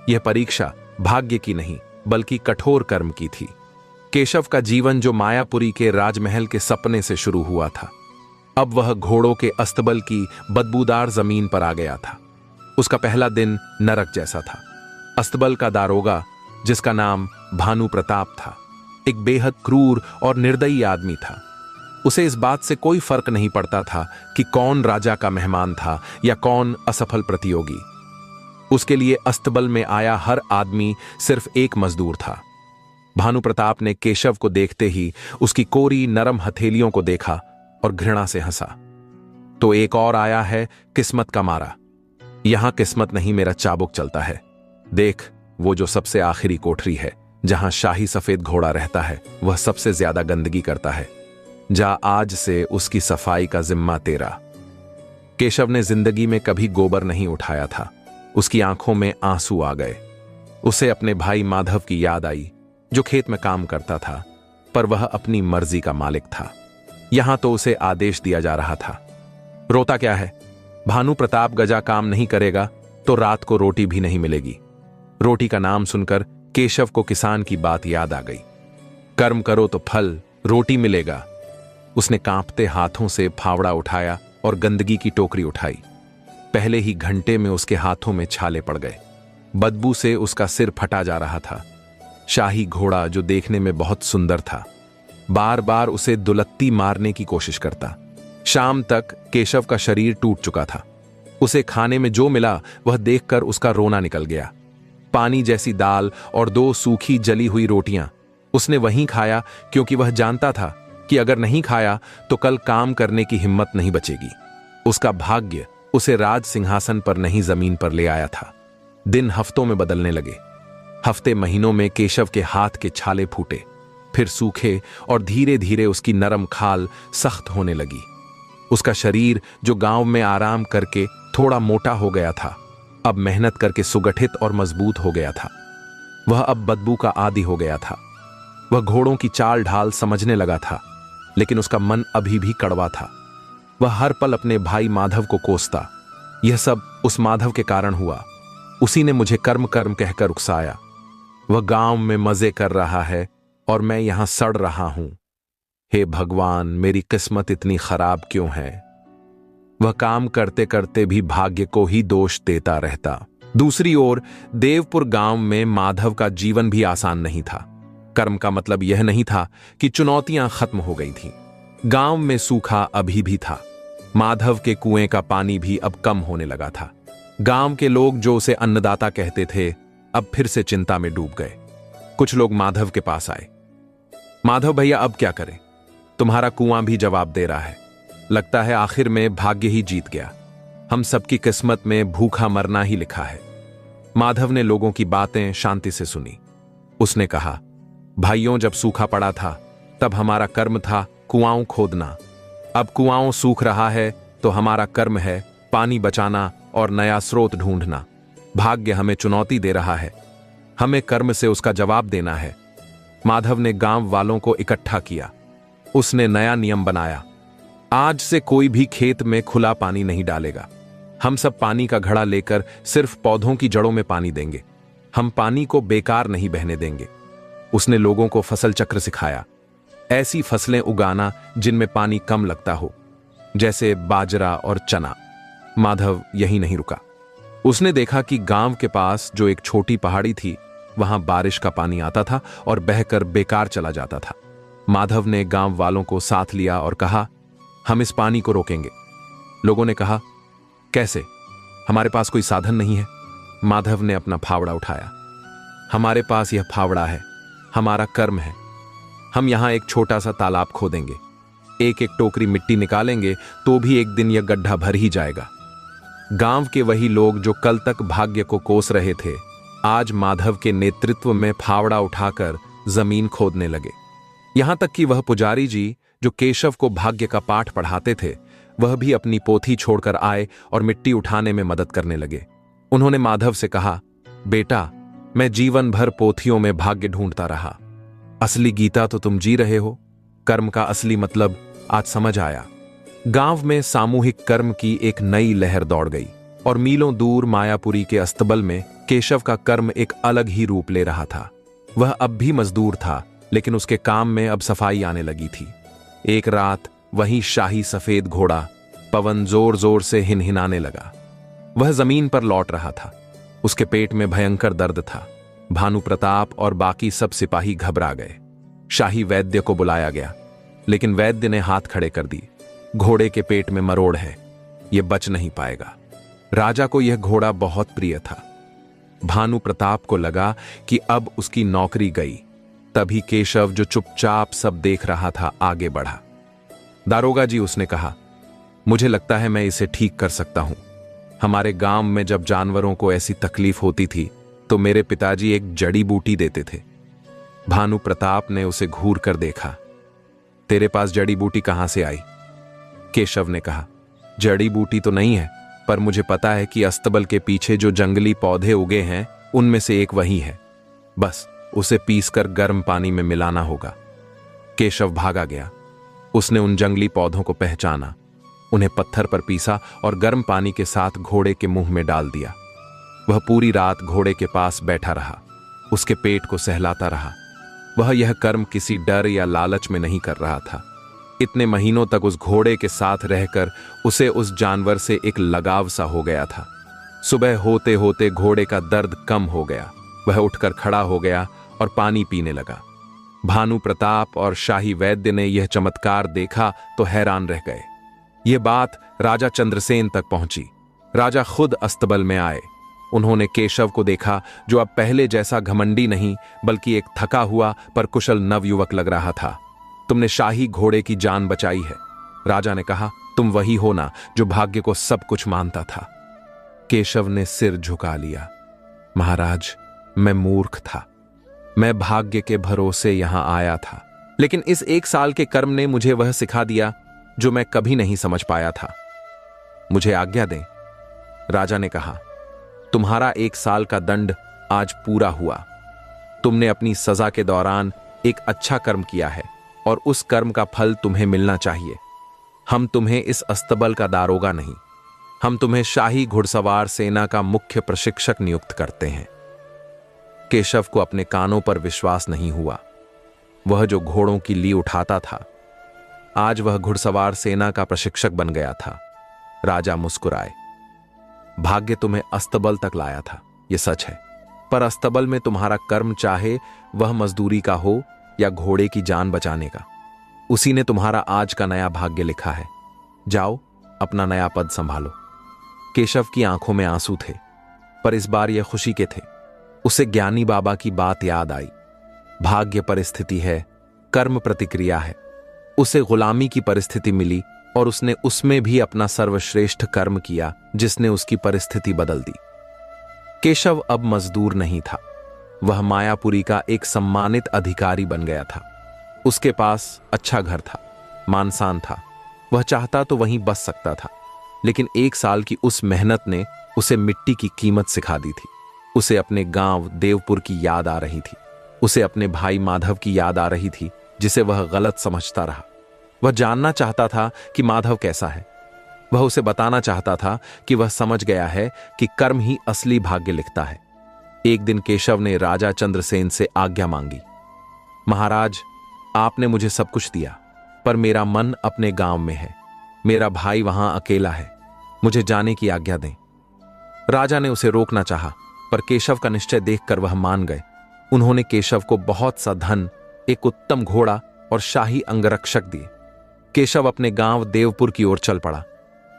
यह परीक्षा भाग्य की नहीं, बल्कि कठोर कर्म की थी। केशव का जीवन, जो मायापुरी के राजमहल के सपने से शुरू हुआ था, अब वह घोड़ों के अस्तबल की बदबूदार जमीन पर आ गया था। उसका पहला दिन नरक जैसा था। अस्तबल का दारोगा, जिसका नाम भानु प्रताप था, एक बेहद क्रूर और निर्दयी आदमी था। उसे इस बात से कोई फर्क नहीं पड़ता था कि कौन राजा का मेहमान था या कौन असफल प्रतियोगी। उसके लिए अस्तबल में आया हर आदमी सिर्फ एक मजदूर था। भानु प्रताप ने केशव को देखते ही उसकी कोरी नरम हथेलियों को देखा और घृणा से हंसा। तो एक और आया है किस्मत का मारा। यहां किस्मत नहीं, मेरा चाबुक चलता है। देख, वो जो सबसे आखिरी कोठरी है, जहां शाही सफेद घोड़ा रहता है, वह सबसे ज्यादा गंदगी करता है। जा, आज से उसकी सफाई का जिम्मा तेरा। केशव ने जिंदगी में कभी गोबर नहीं उठाया था। उसकी आंखों में आंसू आ गए। उसे अपने भाई माधव की याद आई, जो खेत में काम करता था, पर वह अपनी मर्जी का मालिक था। यहां तो उसे आदेश दिया जा रहा था। रोता क्या है? भानु प्रताप गजा काम नहीं करेगा तो रात को रोटी भी नहीं मिलेगी। रोटी का नाम सुनकर केशव को किसान की बात याद आ गई। कर्म करो तो फल, रोटी मिलेगा। उसने कांपते हाथों से फावड़ा उठाया और गंदगी की टोकरी उठाई। पहले ही घंटे में उसके हाथों में छाले पड़ गए। बदबू से उसका सिर फटा जा रहा था। शाही घोड़ा, जो देखने में बहुत सुंदर था, बार बार उसे दुलत्ती मारने की कोशिश करता। शाम तक केशव का शरीर टूट चुका था। उसे खाने में जो मिला वह देखकर उसका रोना निकल गया। पानी जैसी दाल और 2 सूखी जली हुई रोटियां उसने वहीं खाया, क्योंकि वह जानता था कि अगर नहीं खाया तो कल काम करने की हिम्मत नहीं बचेगी। उसका भाग्य उसे राज सिंहासन पर नहीं, जमीन पर ले आया था। दिन हफ्तों में बदलने लगे। हफ्ते महीनों में केशव के हाथ के छाले फूटे, फिर सूखे, और धीरे धीरे उसकी नरम खाल सख्त होने लगी। उसका शरीर, जो गांव में आराम करके थोड़ा मोटा हो गया था, अब मेहनत करके सुगठित और मजबूत हो गया था। वह अब बदबू का आदी हो गया था। वह घोड़ों की चाल ढाल समझने लगा था, लेकिन उसका मन अभी भी कड़वा था। वह हर पल अपने भाई माधव को कोसता। यह सब उस माधव के कारण हुआ। उसी ने मुझे कर्म कर्म कहकर उकसाया। वह गांव में मजे कर रहा है और मैं यहां सड़ रहा हूं। हे भगवान, मेरी किस्मत इतनी खराब क्यों है? वह काम करते करते भी भाग्य को ही दोष देता रहता। दूसरी ओर देवपुर गांव में माधव का जीवन भी आसान नहीं था। कर्म का मतलब यह नहीं था कि चुनौतियां खत्म हो गई थीं। गांव में सूखा अभी भी था। माधव के कुएं का पानी भी अब कम होने लगा था। गांव के लोग, जो उसे अन्नदाता कहते थे, अब फिर से चिंता में डूब गए। कुछ लोग माधव के पास आए। माधव भैया, अब क्या करें? तुम्हारा कुआं भी जवाब दे रहा है। लगता है आखिर में भाग्य ही जीत गया। हम सबकी किस्मत में भूखा मरना ही लिखा है। माधव ने लोगों की बातें शांति से सुनी। उसने कहा, भाइयों, जब सूखा पड़ा था तब हमारा कर्म था कुआंओं खोदना। अब कुआंओं सूख रहा है तो हमारा कर्म है पानी बचाना और नया स्रोत ढूंढना। भाग्य हमें चुनौती दे रहा है, हमें कर्म से उसका जवाब देना है। माधव ने गांव वालों को इकट्ठा किया। उसने नया नियम बनाया, आज से कोई भी खेत में खुला पानी नहीं डालेगा। हम सब पानी का घड़ा लेकर सिर्फ पौधों की जड़ों में पानी देंगे। हम पानी को बेकार नहीं बहने देंगे। उसने लोगों को फसल चक्र सिखाया, ऐसी फसलें उगाना जिनमें पानी कम लगता हो, जैसे बाजरा और चना। माधव यही नहीं रुका। उसने देखा कि गांव के पास जो एक छोटी पहाड़ी थी, वहां बारिश का पानी आता था और बहकर बेकार चला जाता था। माधव ने गांव वालों को साथ लिया और कहा, हम इस पानी को रोकेंगे। लोगों ने कहा, कैसे? हमारे पास कोई साधन नहीं है। माधव ने अपना फावड़ा उठाया। हमारे पास यह फावड़ा है, हमारा कर्म है। हम यहां एक छोटा सा तालाब खोदेंगे, एक एक टोकरी मिट्टी निकालेंगे तो भी एक दिन यह गड्ढा भर ही जाएगा। गांव के वही लोग जो कल तक भाग्य को कोस रहे थे, आज माधव के नेतृत्व में फावड़ा उठाकर जमीन खोदने लगे। यहां तक कि वह पुजारी जी जो केशव को भाग्य का पाठ पढ़ाते थे, वह भी अपनी पोथी छोड़कर आए और मिट्टी उठाने में मदद करने लगे। उन्होंने माधव से कहा, बेटा, मैं जीवन भर पोथियों में भाग्य ढूंढता रहा, असली गीता तो तुम जी रहे हो। कर्म का असली मतलब आज समझ आया। गांव में सामूहिक कर्म की एक नई लहर दौड़ गई और मीलों दूर मायापुरी के अस्तबल में केशव का कर्म एक अलग ही रूप ले रहा था। वह अब भी मजदूर था, लेकिन उसके काम में अब सफाई आने लगी थी। एक रात वही शाही सफेद घोड़ा पवन जोर जोर से हिनहिनाने लगा। वह जमीन पर लौट रहा था। उसके पेट में भयंकर दर्द था। भानु प्रताप और बाकी सब सिपाही घबरा गए। शाही वैद्य को बुलाया गया, लेकिन वैद्य ने हाथ खड़े कर दिए। घोड़े के पेट में मरोड़ है, यह बच नहीं पाएगा। राजा को यह घोड़ा बहुत प्रिय था। भानु प्रताप को लगा कि अब उसकी नौकरी गई। तभी केशव, जो चुपचाप सब देख रहा था, आगे बढ़ा। दारोगा जी, उसने कहा, मुझे लगता है मैं इसे ठीक कर सकता हूं। हमारे गांव में जब जानवरों को ऐसी तकलीफ होती थी तो मेरे पिताजी एक जड़ी बूटी देते थे। भानु प्रताप ने उसे घूर कर देखा। तेरे पास जड़ी बूटी कहां से आई? केशव ने कहा, जड़ी बूटी तो नहीं है, पर मुझे पता है कि अस्तबल के पीछे जो जंगली पौधे उगे हैं उनमें से एक वही है। बस उसे पीसकर गर्म पानी में मिलाना होगा। केशव भागा गया। उसने उन जंगली पौधों को पहचाना, उन्हें पत्थर पर पीसा और गर्म पानी के साथ घोड़े के मुंह में डाल दिया। वह पूरी रात घोड़े के पास बैठा रहा, उसके पेट को सहलाता रहा। वह यह कर्म किसी डर या लालच में नहीं कर रहा था। इतने महीनों तक उस घोड़े के साथ रहकर उसे उस जानवर से एक लगाव सा हो गया था। सुबह होते होते घोड़े का दर्द कम हो गया। वह उठकर खड़ा हो गया और पानी पीने लगा। भानु प्रताप और शाही वैद्य ने यह चमत्कार देखा तो हैरान रह गए। यह बात राजा चंद्रसेन तक पहुंची। राजा खुद अस्तबल में आए। उन्होंने केशव को देखा, जो अब पहले जैसा घमंडी नहीं बल्कि एक थका हुआ पर कुशल नवयुवक लग रहा था। तुमने शाही घोड़े की जान बचाई है। राजा ने कहा, तुम वही हो ना जो भाग्य को सब कुछ मानता था? केशव ने सिर झुका लिया। महाराज, मैं मूर्ख था। मैं भाग्य के भरोसे यहां आया था, लेकिन इस 1 साल के कर्म ने मुझे वह सिखा दिया जो मैं कभी नहीं समझ पाया था। मुझे आज्ञा दें। राजा ने कहा, तुम्हारा 1 साल का दंड आज पूरा हुआ। तुमने अपनी सजा के दौरान एक अच्छा कर्म किया है और उस कर्म का फल तुम्हें मिलना चाहिए। हम तुम्हें इस अस्तबल का दारोगा नहीं, हम तुम्हें शाही घुड़सवार सेना का मुख्य प्रशिक्षक नियुक्त करते हैं। केशव को अपने कानों पर विश्वास नहीं हुआ। वह जो घोड़ों की ली उठाता था, आज वह घुड़सवार सेना का प्रशिक्षक बन गया था। राजा मुस्कुराए। भाग्य तुम्हें अस्तबल तक लाया था, यह सच है, पर अस्तबल में तुम्हारा कर्म, चाहे वह मजदूरी का हो या घोड़े की जान बचाने का, उसी ने तुम्हारा आज का नया भाग्य लिखा है। जाओ, अपना नया पद संभालो। केशव की आंखों में आंसू थे, पर इस बार यह खुशी के थे। उसे ज्ञानी बाबा की बात याद आई। भाग्य परिस्थिति है, कर्म प्रतिक्रिया है। उसे गुलामी की परिस्थिति मिली और उसने उसमें भी अपना सर्वश्रेष्ठ कर्म किया जिसने उसकी परिस्थिति बदल दी। केशव अब मजदूर नहीं था, वह मायापुरी का एक सम्मानित अधिकारी बन गया था। उसके पास अच्छा घर था, मानसान था, वह चाहता तो वहीं बस सकता था। लेकिन 1 साल की उस मेहनत ने उसे मिट्टी की कीमत सिखा दी थी। उसे अपने गांव देवपुर की याद आ रही थी, उसे अपने भाई माधव की याद आ रही थी जिसे वह गलत समझता रहा। वह जानना चाहता था कि माधव कैसा है। वह उसे बताना चाहता था कि वह समझ गया है कि कर्म ही असली भाग्य लिखता है। एक दिन केशव ने राजा चंद्रसेन से आज्ञा मांगी। महाराज, आपने मुझे सब कुछ दिया, पर मेरा मन अपने गांव में है। मेरा भाई वहां अकेला है, मुझे जाने की आज्ञा दें। राजा ने उसे रोकना चाहा, पर केशव का निश्चय देखकर वह मान गए। उन्होंने केशव को बहुत सा धन, एक उत्तम घोड़ा और शाही अंगरक्षक दिए। केशव अपने गांव देवपुर की ओर चल पड़ा।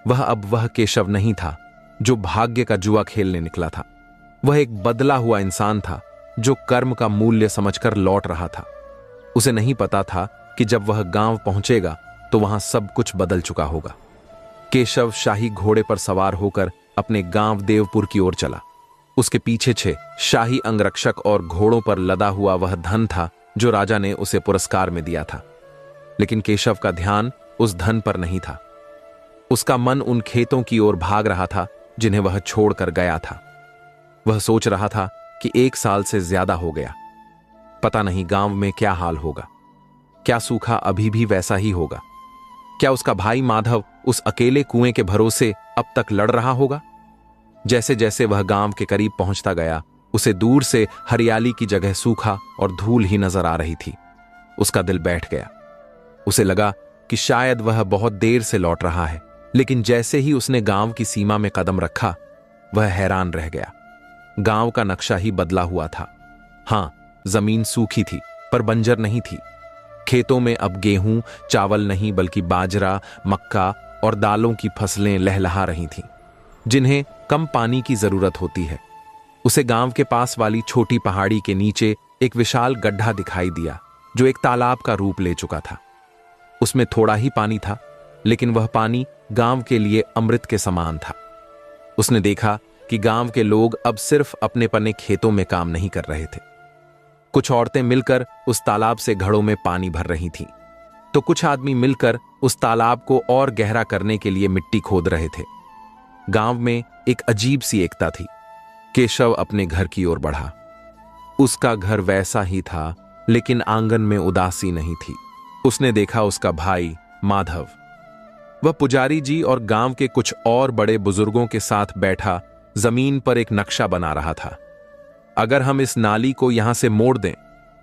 वह अब वह केशव नहीं था जो भाग्य का जुआ खेलने निकला था। वह एक बदला हुआ इंसान था जो कर्म का मूल्य समझकर लौट रहा था। उसे नहीं पता था कि जब वह गांव पहुंचेगा तो वहां सब कुछ बदल चुका होगा। केशव शाही घोड़े पर सवार होकर अपने गांव देवपुर की ओर चला। उसके पीछे 6 शाही अंगरक्षक और घोड़ों पर लदा हुआ वह धन था जो राजा ने उसे पुरस्कार में दिया था। लेकिन केशव का ध्यान उस धन पर नहीं था। उसका मन उन खेतों की ओर भाग रहा था जिन्हें वह छोड़कर गया था। वह सोच रहा था कि 1 साल से ज्यादा हो गया, पता नहीं गांव में क्या हाल होगा। क्या सूखा अभी भी वैसा ही होगा? क्या उसका भाई माधव उस अकेले कुएं के भरोसे अब तक लड़ रहा होगा? जैसे जैसे वह गांव के करीब पहुंचता गया, उसे दूर से हरियाली की जगह सूखा और धूल ही नजर आ रही थी। उसका दिल बैठ गया। उसे लगा कि शायद वह बहुत देर से लौट रहा है। लेकिन जैसे ही उसने गांव की सीमा में कदम रखा, वह हैरान रह गया। गांव का नक्शा ही बदला हुआ था। हां, जमीन सूखी थी पर बंजर नहीं थी। खेतों में अब गेहूं, चावल नहीं बल्कि बाजरा, मक्का और दालों की फसलें लहलहा रही थीं, जिन्हें कम पानी की जरूरत होती है। उसे गांव के पास वाली छोटी पहाड़ी के नीचे एक विशाल गड्ढा दिखाई दिया जो एक तालाब का रूप ले चुका था। उसमें थोड़ा ही पानी था, लेकिन वह पानी गांव के लिए अमृत के समान था। उसने देखा कि गांव के लोग अब सिर्फ अपने पने खेतों में काम नहीं कर रहे थे। कुछ औरतें मिलकर उस तालाब से घड़ों में पानी भर रही थीं, तो कुछ आदमी मिलकर उस तालाब को और गहरा करने के लिए मिट्टी खोद रहे थे। गांव में एक अजीब सी एकता थी। केशव अपने घर की ओर बढ़ा। उसका घर वैसा ही था, लेकिन आंगन में उदासी नहीं थी। उसने देखा उसका भाई माधव, वह पुजारी जी और गांव के कुछ और बड़े बुजुर्गों के साथ बैठा जमीन पर एक नक्शा बना रहा था। अगर हम इस नाली को यहां से मोड़ दें,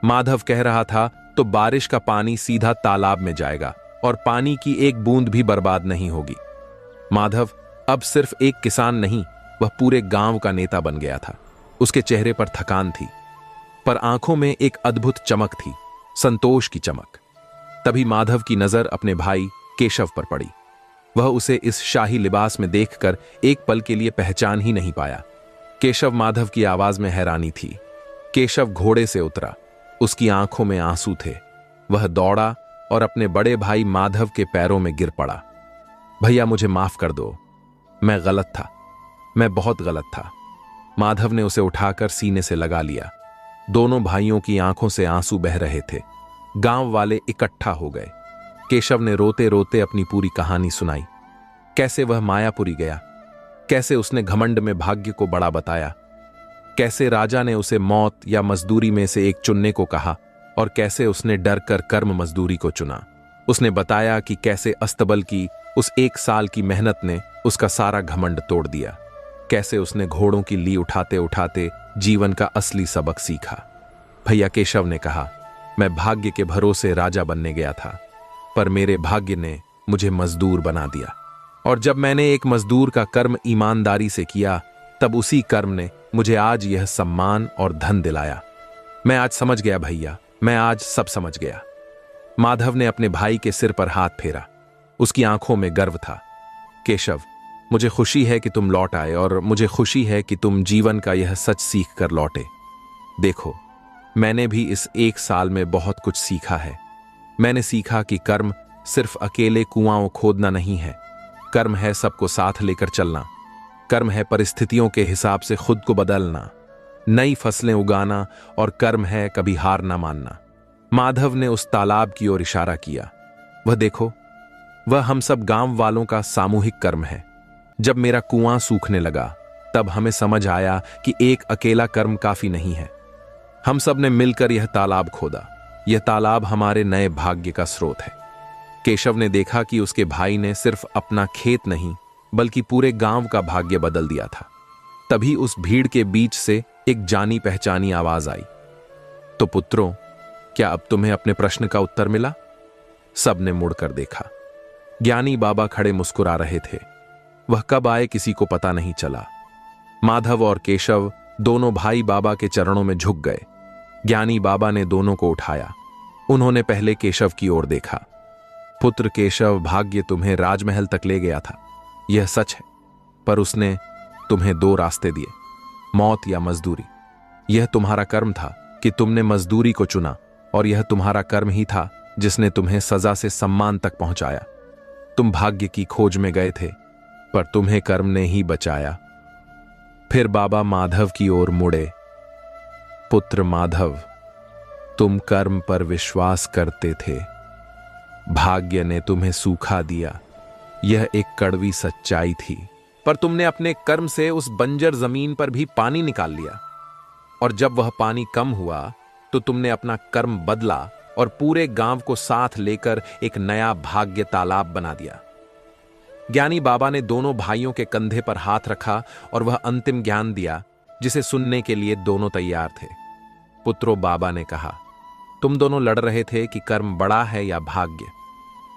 माधव कह रहा था, तो बारिश का पानी सीधा तालाब में जाएगा और पानी की एक बूंद भी बर्बाद नहीं होगी। माधव अब सिर्फ एक किसान नहीं, वह पूरे गांव का नेता बन गया था। उसके चेहरे पर थकान थी, पर आंखों में एक अद्भुत चमक थी, संतोष की चमक। तभी माधव की नजर अपने भाई केशव पर पड़ी। वह उसे इस शाही लिबास में देखकर एक पल के लिए पहचान ही नहीं पाया। केशव माधव की आवाज में हैरानी थी। केशव घोड़े से उतरा, उसकी आंखों में आंसू थे। वह दौड़ा और अपने बड़े भाई माधव के पैरों में गिर पड़ा। भैया, मुझे माफ कर दो, मैं गलत था, मैं बहुत गलत था। माधव ने उसे उठाकर सीने से लगा लिया। दोनों भाइयों की आंखों से आंसू बह रहे थे। गांव वाले इकट्ठा हो गए। केशव ने रोते रोते अपनी पूरी कहानी सुनाई। कैसे वह मायापुरी गया, कैसे उसने घमंड में भाग्य को बड़ा बताया, कैसे राजा ने उसे मौत या मजदूरी में से एक चुनने को कहा और कैसे उसने डर कर कर्म मजदूरी को चुना। उसने बताया कि कैसे अस्तबल की उस 1 साल की मेहनत ने उसका सारा घमंड तोड़ दिया, कैसे उसने घोड़ों की ली उठाते उठाते जीवन का असली सबक सीखा। भैया, केशव ने कहा, मैं भाग्य के भरोसे राजा बनने गया था, पर मेरे भाग्य ने मुझे मजदूर बना दिया। और जब मैंने एक मजदूर का कर्म ईमानदारी से किया, तब उसी कर्म ने मुझे आज यह सम्मान और धन दिलाया। मैं आज समझ गया भैया, मैं आज सब समझ गया। माधव ने अपने भाई के सिर पर हाथ फेरा। उसकी आंखों में गर्व था। केशव, मुझे खुशी है कि तुम लौट आए और मुझे खुशी है कि तुम जीवन का यह सच सीख कर लौटे। देखो, मैंने भी इस 1 साल में बहुत कुछ सीखा है। मैंने सीखा कि कर्म सिर्फ अकेले कुआं खोदना नहीं है। कर्म है सबको साथ लेकर चलना। कर्म है परिस्थितियों के हिसाब से खुद को बदलना, नई फसलें उगाना, और कर्म है कभी हार ना मानना। माधव ने उस तालाब की ओर इशारा किया। वह देखो, वह हम सब गांव वालों का सामूहिक कर्म है। जब मेरा कुआं सूखने लगा तब हमें समझ आया कि एक अकेला कर्म काफी नहीं है। हम सब ने मिलकर यह तालाब खोदा। यह तालाब हमारे नए भाग्य का स्रोत है। केशव ने देखा कि उसके भाई ने सिर्फ अपना खेत नहीं बल्कि पूरे गांव का भाग्य बदल दिया था। तभी उस भीड़ के बीच से एक जानी पहचानी आवाज आई। तो पुत्रों, क्या अब तुम्हें अपने प्रश्न का उत्तर मिला? सबने मुड़कर देखा। ज्ञानी बाबा खड़े मुस्कुरा रहे थे। वह कब आए किसी को पता नहीं चला। माधव और केशव दोनों भाई बाबा के चरणों में झुक गए। ज्ञानी बाबा ने दोनों को उठाया। उन्होंने पहले केशव की ओर देखा। पुत्र केशव, भाग्य तुम्हें राजमहल तक ले गया था, यह सच है, पर उसने तुम्हें दो रास्ते दिए, मौत या मजदूरी। यह तुम्हारा कर्म था कि तुमने मजदूरी को चुना, और यह तुम्हारा कर्म ही था जिसने तुम्हें सजा से सम्मान तक पहुंचाया। तुम भाग्य की खोज में गए थे, पर तुम्हें कर्म ने ही बचाया। फिर बाबा माधव की ओर मुड़े। पुत्र माधव, तुम कर्म पर विश्वास करते थे, भाग्य ने तुम्हें सूखा दिया। यह एक कड़वी सच्चाई थी, पर तुमने अपने कर्म से उस बंजर जमीन पर भी पानी निकाल लिया, और जब वह पानी कम हुआ तो तुमने अपना कर्म बदला और पूरे गांव को साथ लेकर एक नया भाग्य तालाब बना दिया। ज्ञानी बाबा ने दोनों भाइयों के कंधे पर हाथ रखा और वह अंतिम ज्ञान दिया जिसे सुनने के लिए दोनों तैयार थे। पुत्रों, बाबा ने कहा, तुम दोनों लड़ रहे थे कि कर्म बड़ा है या भाग्य,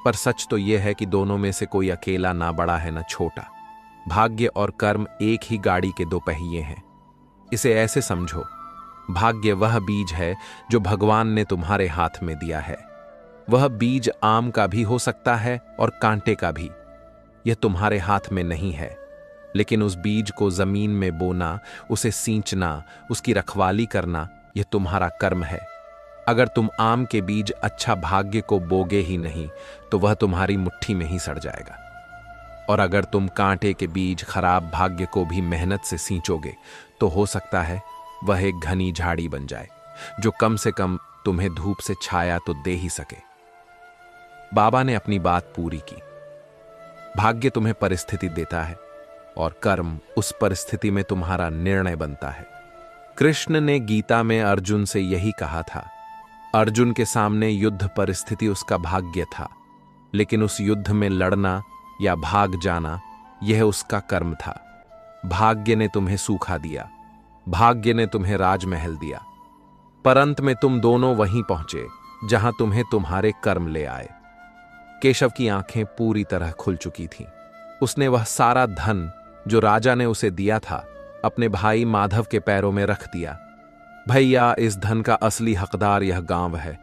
पर सच तो यह है कि दोनों में से कोई अकेला ना बड़ा है ना छोटा। भाग्य और कर्म एक ही गाड़ी के दो पहिए हैं। इसे ऐसे समझो, भाग्य वह बीज है जो भगवान ने तुम्हारे हाथ में दिया है। वह बीज आम का भी हो सकता है और कांटे का भी। यह तुम्हारे हाथ में नहीं है, लेकिन उस बीज को जमीन में बोना, उसे सींचना, उसकी रखवाली करना, यह तुम्हारा कर्म है। अगर तुम आम के बीज अच्छा भाग्य को बोगे ही नहीं तो वह तुम्हारी मुट्ठी में ही सड़ जाएगा, और अगर तुम कांटे के बीज खराब भाग्य को भी मेहनत से सींचोगे तो हो सकता है वह एक घनी झाड़ी बन जाए जो कम से कम तुम्हें धूप से छाया तो दे ही सके। बाबा ने अपनी बात पूरी की। भाग्य तुम्हें परिस्थिति देता है और कर्म उस परिस्थिति में तुम्हारा निर्णय बनता है। कृष्ण ने गीता में अर्जुन से यही कहा था। अर्जुन के सामने युद्ध परिस्थिति उसका भाग्य था, लेकिन उस युद्ध में लड़ना या भाग जाना यह उसका कर्म था। भाग्य ने तुम्हें सूखा दिया, भाग्य ने तुम्हें राजमहल दिया, पर अंत में तुम दोनों वहीं पहुंचे जहां तुम्हें तुम्हारे कर्म ले आए। केशव की आंखें पूरी तरह खुल चुकी थीं। उसने वह सारा धन जो राजा ने उसे दिया था अपने भाई माधव के पैरों में रख दिया। भैया, इस धन का असली हकदार यह गांव है।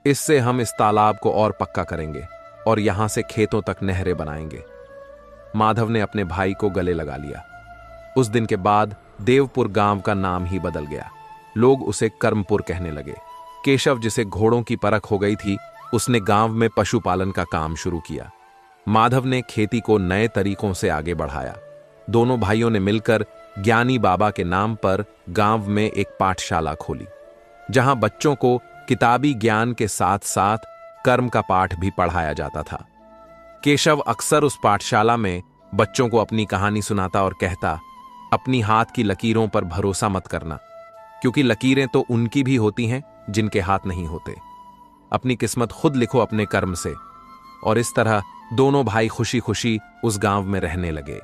इससे हम इस तालाब को और पक्का करेंगे और यहां से खेतों तक नहरें बनाएंगे। माधव ने अपने भाई को गले लगा लिया। उस दिन के बाद देवपुर गांव का नाम ही बदल गया। लोग उसे कर्मपुर कहने लगे। केशव, जिसे घोड़ों की परख हो गई थी, उसने गांव में पशुपालन का काम शुरू किया। माधव ने खेती को नए तरीकों से आगे बढ़ाया। दोनों भाइयों ने मिलकर ज्ञानी बाबा के नाम पर गांव में एक पाठशाला खोली, जहां बच्चों को किताबी ज्ञान के साथ साथ कर्म का पाठ भी पढ़ाया जाता था। केशव अक्सर उस पाठशाला में बच्चों को अपनी कहानी सुनाता और कहता, अपनी हाथ की लकीरों पर भरोसा मत करना, क्योंकि लकीरें तो उनकी भी होती हैं जिनके हाथ नहीं होते। अपनी किस्मत खुद लिखो अपने कर्म से। और इस तरह दोनों भाई खुशी खुशी उस गांव में रहने लगे,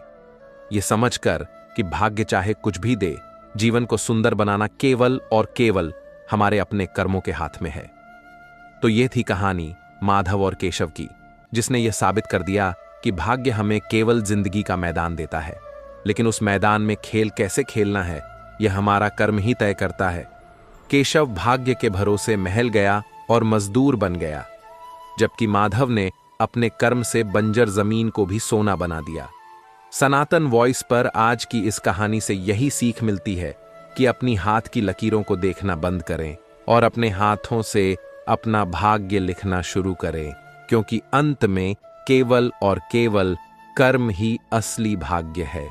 ये समझकर कि भाग्य चाहे कुछ भी दे, जीवन को सुंदर बनाना केवल और केवल हमारे अपने कर्मों के हाथ में है। तो ये थी कहानी माधव और केशव की, जिसने यह साबित कर दिया कि भाग्य हमें केवल जिंदगी का मैदान देता है, लेकिन उस मैदान में खेल कैसे खेलना है यह हमारा कर्म ही तय करता है। केशव भाग्य के भरोसे महल गया और मजदूर बन गया, जबकि माधव ने अपने कर्म से बंजर जमीन को भी सोना बना दिया। सनातन वॉइस पर आज की इस कहानी से यही सीख मिलती है कि अपनी हाथ की लकीरों को देखना बंद करें और अपने हाथों से अपना भाग्य लिखना शुरू करें। क्योंकि अंत में केवल और केवल कर्म ही असली भाग्य है।